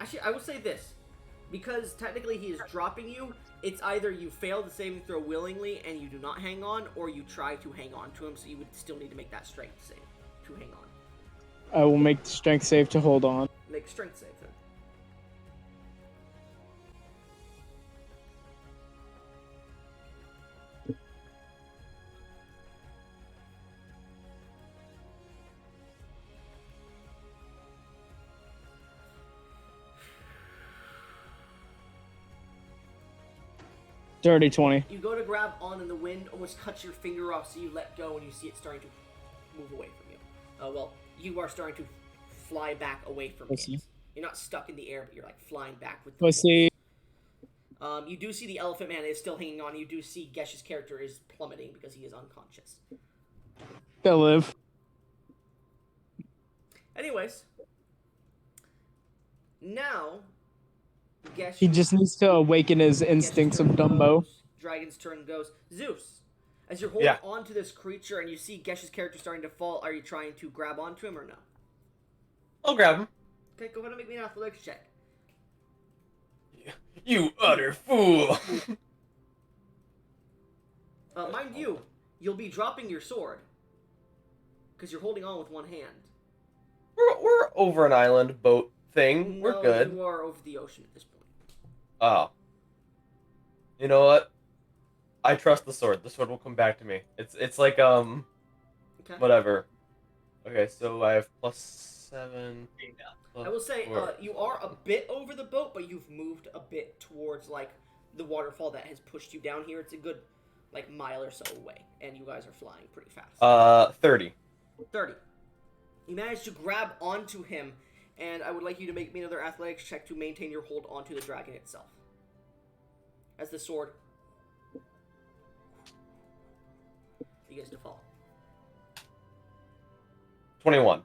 Actually, I will say this. Because technically he is dropping you, it's either you fail the saving throw willingly and you do not hang on, or you try to hang on to him, so you would still need to make that strength save to hang on. I will make the strength save to hold on. Make a strength save then. Dirty 20. You go to grab on and the wind almost cuts your finger off, so you let go and you see it starting to move away from you. Well, you are starting to fly back away from Pussy. it. You're not stuck in the air, but you're like flying back with the Pussy. You do see the Elephant Man is still hanging on. You do see Gesh's character is plummeting because he is unconscious. They'll live. Anyways, now Gesh. He just needs to awaken his instincts of Dumbo. Dragon's turn goes. Zeus, as you're holding onto this creature and you see Gesh's character starting to fall, are you trying to grab onto him or no? I'll grab him. Okay, go ahead and make me an athletics check. You utter fool. Mind you, you'll be dropping your sword because you're holding on with one hand. We're over an island boat thing. We're No, good. You are over the ocean at this point. Oh. You know what? I trust the sword. The sword will come back to me. It's like Okay. whatever. Okay, so I have +7. I will say, +4. you are a bit over the boat, but you've moved a bit towards, like, the waterfall that has pushed you down here. It's a good, like, mile or so away, and you guys are flying pretty fast. 30. 30. You managed to grab onto him, and I would like you to make me another athletics check to maintain your hold onto the dragon itself. As the sword begins to fall. 21.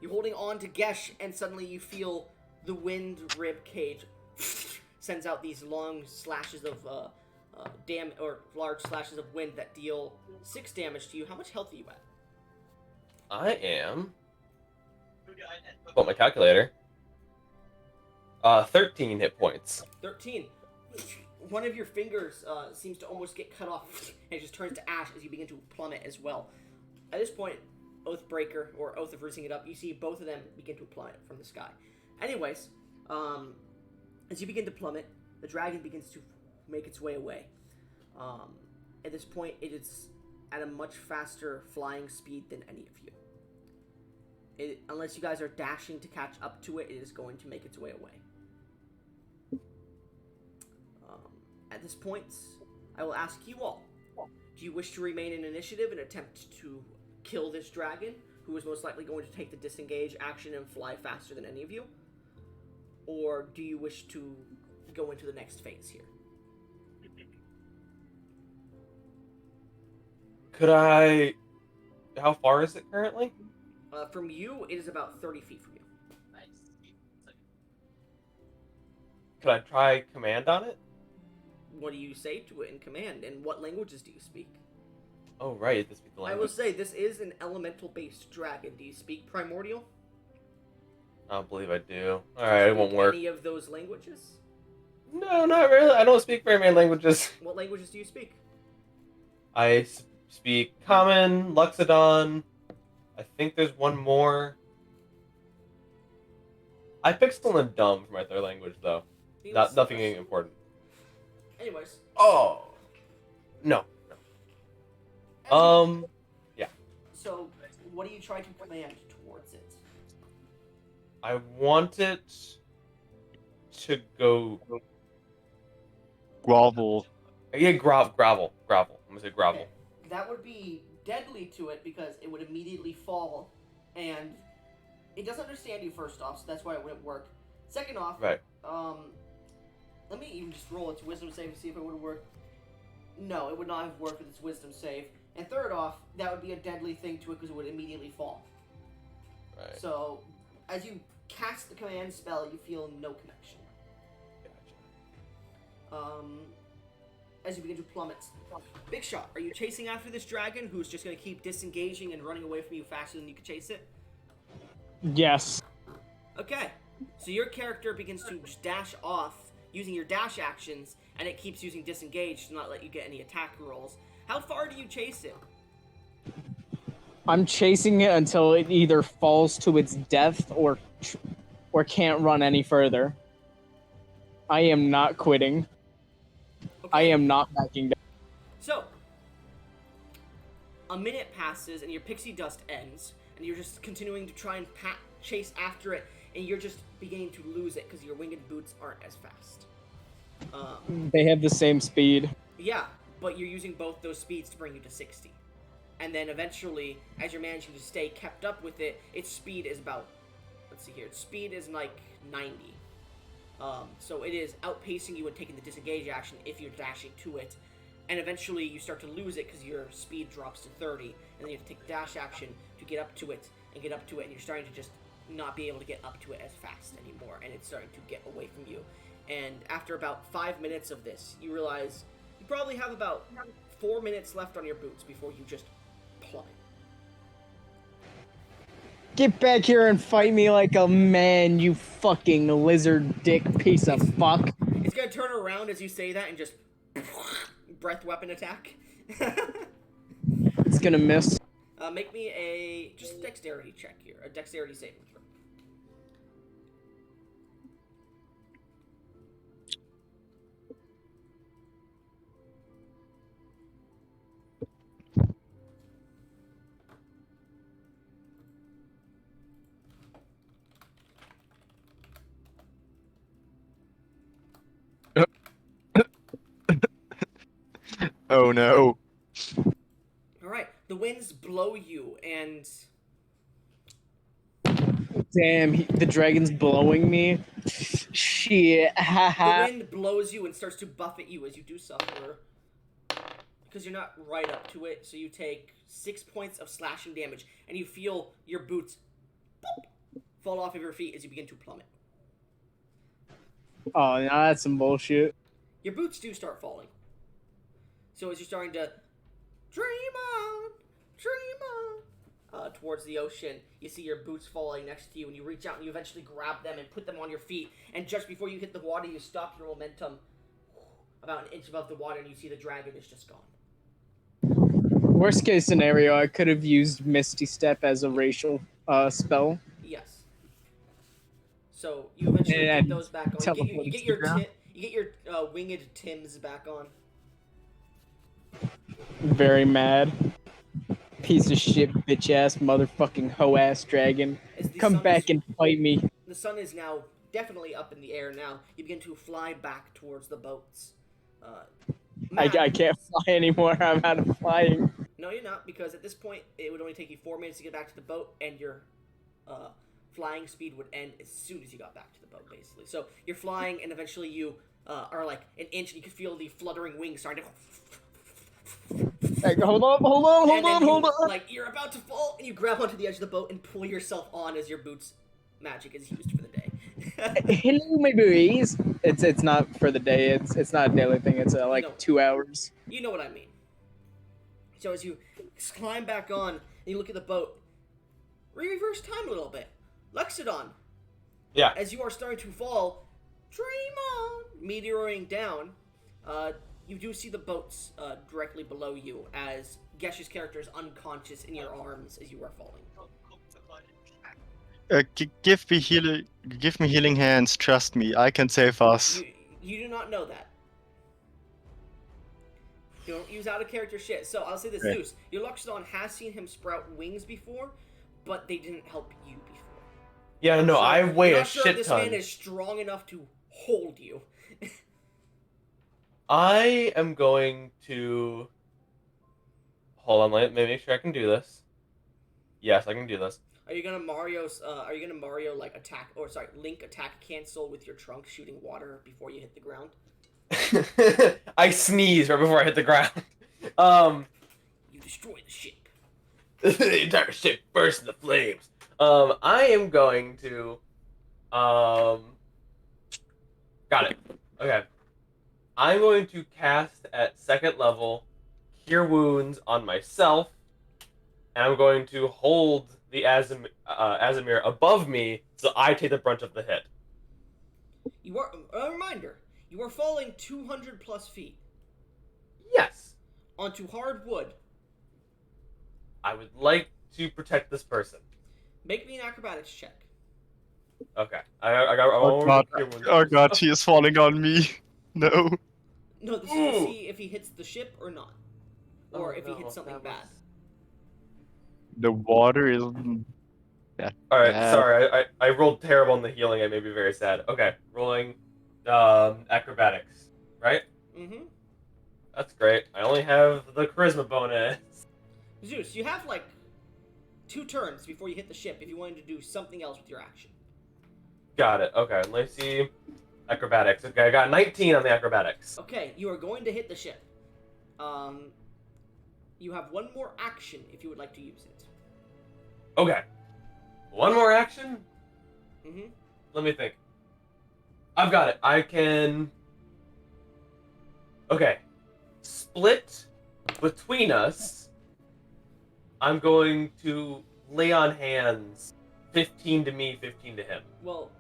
You're holding on to Gesh, and suddenly you feel the wind rib cage sends out these long slashes of large slashes of wind that deal 6 damage to you. How much health are you at? I am Put my calculator. 13 hit points. 13. One of your fingers seems to almost get cut off and it just turns to ash as you begin to plummet as well. At this point, Oathbreaker, or Oath of Rinsing It Up, you see both of them begin to plummet from the sky. Anyways, as you begin to plummet, the dragon begins to make its way away. At this point, it is at a much faster flying speed than any of you. Unless you guys are dashing to catch up to it, it is going to make its way away. At this point, I will ask you all, do you wish to remain in initiative and attempt to kill this dragon, who is most likely going to take the disengage action and fly faster than any of you? Or do you wish to go into the next phase here? Could I... How far is it currently? From you, it is about 30 feet from you. Could I try command on it? What do you say to it in command, and what languages do you speak? Oh, right, this be the I language. will say, this is an elemental-based dragon. Do you speak Primordial? I don't believe I do. Do you Alright, it won't speak work. Any of those languages? No, not really. I don't speak very many languages. What languages do you speak? I speak Common, Luxodon. I think there's one more. I picked still and dumb for my third language, though. Nothing important. Anyways. Oh. No. Yeah. So, what are you trying to command towards it? I want it to go... Grovel. Yeah, gravel. I'm gonna say gravel. Okay. That would be deadly to it because it would immediately fall, and it doesn't understand you first off, so that's why it wouldn't work. Second off, Right. Let me even just roll its wisdom save to see if it would have worked. No, it would not have worked with its wisdom save. And third off, that would be a deadly thing to it because it would immediately fall. Right. So, as you cast the command spell, you feel no connection. Gotcha. As you begin to plummet. Big Shot, are you chasing after this dragon who's just going to keep disengaging and running away from you faster than you can chase it? Yes. Okay, so your character begins to just dash off using your dash actions, and it keeps using disengage to not let you get any attack rolls. How far do you chase it? I'm chasing it until it either falls to its death or can't run any further. I am not quitting. Okay. I am not backing down. So, a minute passes and your pixie dust ends, and you're just continuing to try and chase after it, and you're just beginning to lose it because your winged boots aren't as fast. They have the same speed. Yeah, but you're using both those speeds to bring you to 60. And then eventually, as you're managing to stay kept up with it, its speed is about, let's see here, its speed is like 90. So it is outpacing you and taking the disengage action if you're dashing to it. And eventually you start to lose it because your speed drops to 30, and then you have to take dash action to get up to it, and you're starting to just not be able to get up to it as fast anymore, and it's starting to get away from you. And after about 5 minutes of this, you realize you probably have about 4 minutes left on your boots before you just plummet. Get back here and fight me like a man, you fucking lizard dick piece of fuck. It's gonna turn around as you say that and just breath weapon attack. It's gonna miss. Make me a dexterity check here, a dexterity saving throw. Oh no. Alright, the winds blow you, and Damn, the dragon's blowing me. Shit, the haha. wind blows you and starts to buffet you as you do suffer. Because you're not right up to it, so you take 6 points of slashing damage, and you feel your boots fall off of your feet as you begin to plummet. Oh, now that's some bullshit. Your boots do start falling. So as you're starting to dream on, towards the ocean. You see your boots falling next to you, and you reach out and you eventually grab them and put them on your feet. And just before you hit the water, you stop your momentum about an inch above the water, and you see the dragon is just gone. Worst case scenario, I could have used Misty Step as a racial spell. Yes. So you eventually get And those back on. You get your winged Tims back on. Very mad. Piece of shit, bitch ass, motherfucking hoe ass dragon. Come back and fight me. The sun is now definitely up in the air now. You begin to fly back towards the boats. I can't fly anymore. I'm out of flying. No, you're not, because at this point, it would only take you 4 minutes to get back to the boat, and your flying speed would end as soon as you got back to the boat, basically. So you're flying, and eventually you are like an inch, and you can feel the fluttering wings starting to... Hey, hold on. Like, you're about to fall, and you grab onto the edge of the boat and pull yourself on as your boots magic is used for the day. Hello, my boys. It's not for the day. It's not a daily thing. It's like No. 2 hours. You know what I mean. So as you climb back on and you look at the boat, reverse time a little bit. Luxodon, Yeah. as you are starting to fall, dream on, meteoring down, you do see the boats directly below you as Gesh's character is unconscious in your arms as you are falling. Give me healing hands. Trust me, I can save us. You do not know that. You don't use out of character shit. So I'll say this, Okay. Zeus, your Luxodon has seen him sprout wings before, but they didn't help you before. Yeah, no, So I weigh I'm a not sure if shit this ton. man is strong enough to hold you. I am going to... Hold on, let me make sure I can do this. Yes, I can do this. Are you gonna Mario like attack, or sorry, Link attack cancel with your trunk shooting water before you hit the ground? I sneeze right before I hit the ground. You destroy the ship. The entire ship bursts into flames. I am going to... Got it. Okay. I'm going to cast at 2nd level Cure Wounds on myself, and I'm going to hold the Azimir above me so I take the brunt of the hit. You are a reminder. You are falling 200 plus feet Yes. onto hard wood. I would like to protect this person. Make me an acrobatics check. Okay. I got Oh god, Cure Wounds. oh god, he is falling on me. No. No, this is to see if he hits the ship or not, or if he hits something that bad. was- The water is... that Alright, bad. sorry, I rolled terrible on the healing, I made me very sad. Okay, rolling acrobatics, right? Mm-hmm. That's great. I only have the charisma bonus. Zeus, you have like 2 turns before you hit the ship if you wanted to do something else with your action. Got it. Okay, let's see. Acrobatics. Okay, I got 19 on the acrobatics. Okay, you are going to hit the ship. You have 1 more action if you would like to use it. Okay. One more action? Mm-hmm. Let me think. I've got it. I can... Okay. Split between us. I'm going to lay on hands. 15 to me, 15 to him. Well,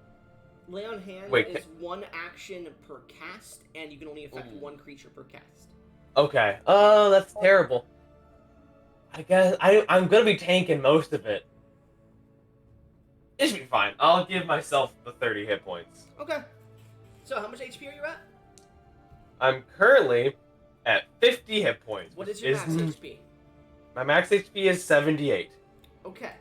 lay on hand Wait, is 1 action per cast, and you can only affect Ooh. 1 creature per cast. Okay. Oh, that's terrible. I guess I'm gonna be tanking most of it. It should be fine. I'll give myself the 30 hit points. Okay. So, how much HP are you at? I'm currently at 50 hit points. What which is your max HP? My max HP is 78. Okay.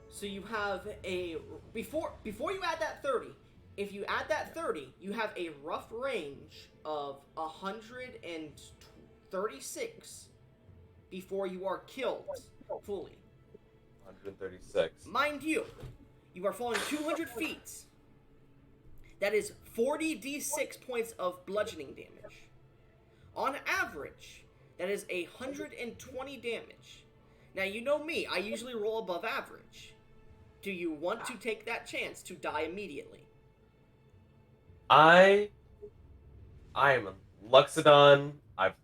So you have a before you add that 30. If you add that 30, you have a rough range of 136 before you are killed fully. 136. Mind you, you are falling 200 feet. That is 40 d6 points of bludgeoning damage. On average, that is 120 damage. Now, you know me, I usually roll above average. Do you want to take that chance to die immediately? I am a Luxodon. I've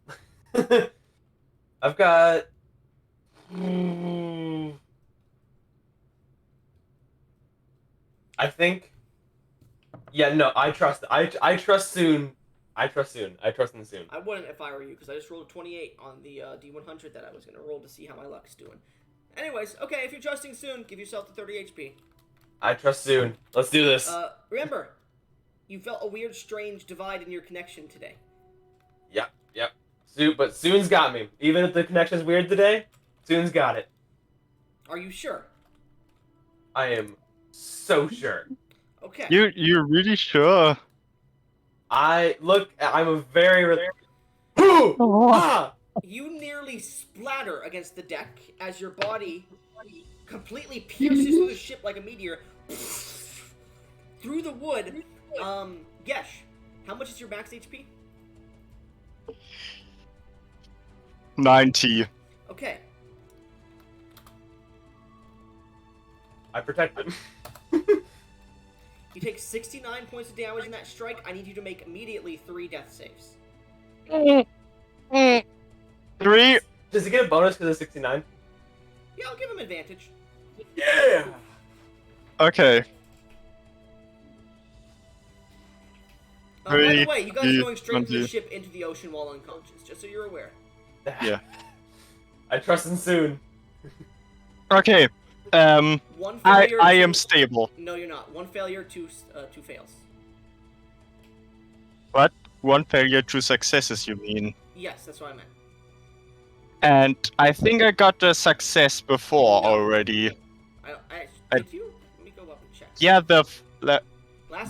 got I think. Yeah, no, I trust. I trust soon. I trust soon. I trust in soon. I wouldn't if I were you, because I just rolled a 28 on the D100 that I was going to roll to see how my luck's doing. Anyways, okay, if you're trusting soon, give yourself the 30 HP. I trust soon. Let's do this. Remember, you felt a weird, strange divide in your connection today. Yep. But Soon's got me. Even if the connection's weird today, Soon's got it. Are you sure? I am so sure. Okay. You're really sure? I'm a very. Ah! You nearly splatter against the deck as your body completely pierces through the ship like a meteor. Through the wood. Gesh, how much is your max HP? 90. Okay. I protect him. You take 69 points of damage in that strike. I need you to make immediately 3 death saves. 3. Does he get a bonus because of 69? Yeah, I'll give him advantage. Yeah. Okay. By the Three, way, you guys are going straight into the 20. ship into the ocean while unconscious, just so you're aware. Yeah. I trust in Soon. Okay. One I failure. am stable. No, you're not. One failure, two fails. What? 1 failure, 2 successes, you mean? Yes, that's what I meant. And I think I got the success before No. already. Did you? Let me go up and check. Yeah, Last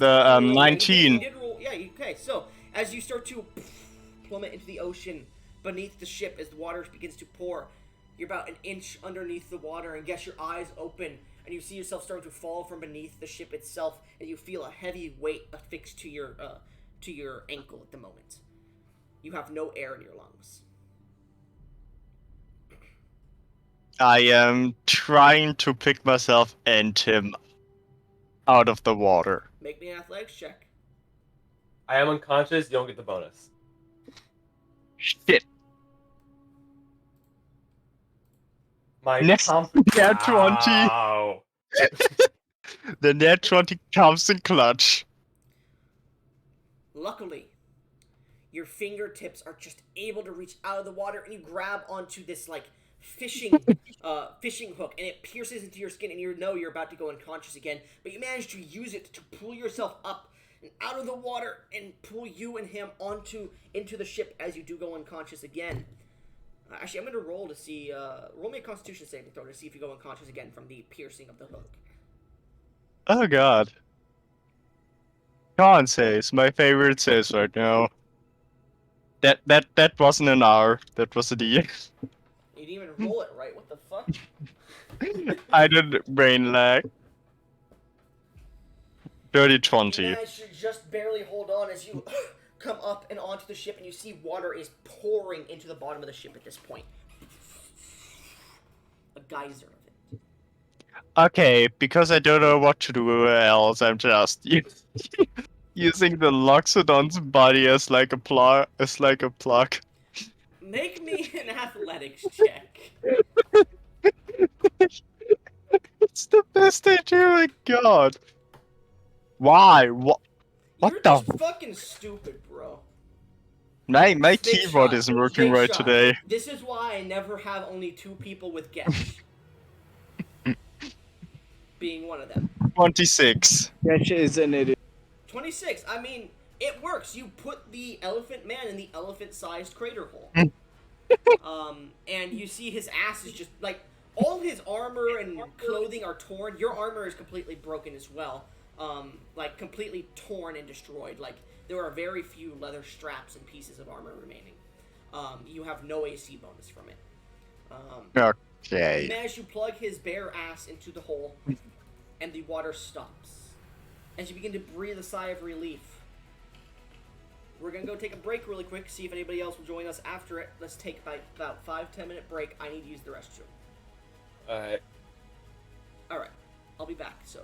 the, time you rolled, 19. You did roll, yeah, okay, so as you start to plummet into the ocean beneath the ship as the water begins to pour, you're about an inch underneath the water and guess your eyes open and you see yourself starting to fall from beneath the ship itself and you feel a heavy weight affixed to your ankle at the moment. You have no air in your lungs. I am trying to pick myself and him out of the water. Make me an athletics check. I am unconscious. You don't get the bonus. Shit. My Next comp. nat 20. Wow. The net 20 comes in clutch. Luckily, your fingertips are just able to reach out of the water and you grab onto this like fishing hook and it pierces into your skin and you know you're about to go unconscious again, but you manage to use it to pull yourself up and out of the water and pull you and him into the ship as you do go unconscious again. Actually, I'm going to roll to see, roll me a constitution saving throw to see if you go unconscious again from the piercing of the hook. Oh god. Con says, my favorite says right now. That wasn't an R, that was a D. You didn't even roll it right, what the fuck? I did brain lag. Dirty You 20. manage to just barely hold on as you come up and onto the ship and you see water is pouring into the bottom of the ship at this point. A geyser of it. Okay, because I don't know what to do else, I'm just using the Loxodon's body as like a plug. Make me an athletics check. It's the best I do, my god. Why? What You're the? just fucking stupid, bro. My Big keyboard shot. isn't working Big right shot. today. This is why I never have only 2 people with Gesh. Being one of them. 26. That shit is an idiot. 26. I mean, it works. You put the elephant man in the elephant-sized crater hole. And you see his ass is just, like, all his armor and clothing are torn. Your armor is completely broken as well. Like, completely torn and destroyed. Like, there are very few leather straps and pieces of armor remaining. You have no AC bonus from it. You Okay. manage to plug his bare ass into the hole, and the water stops. As you begin to breathe a sigh of relief, we're going to go take a break really quick, see if anybody else will join us after it. Let's take about 5-10 minute break. I need to use the restroom. Alright. Alright, I'll be back. So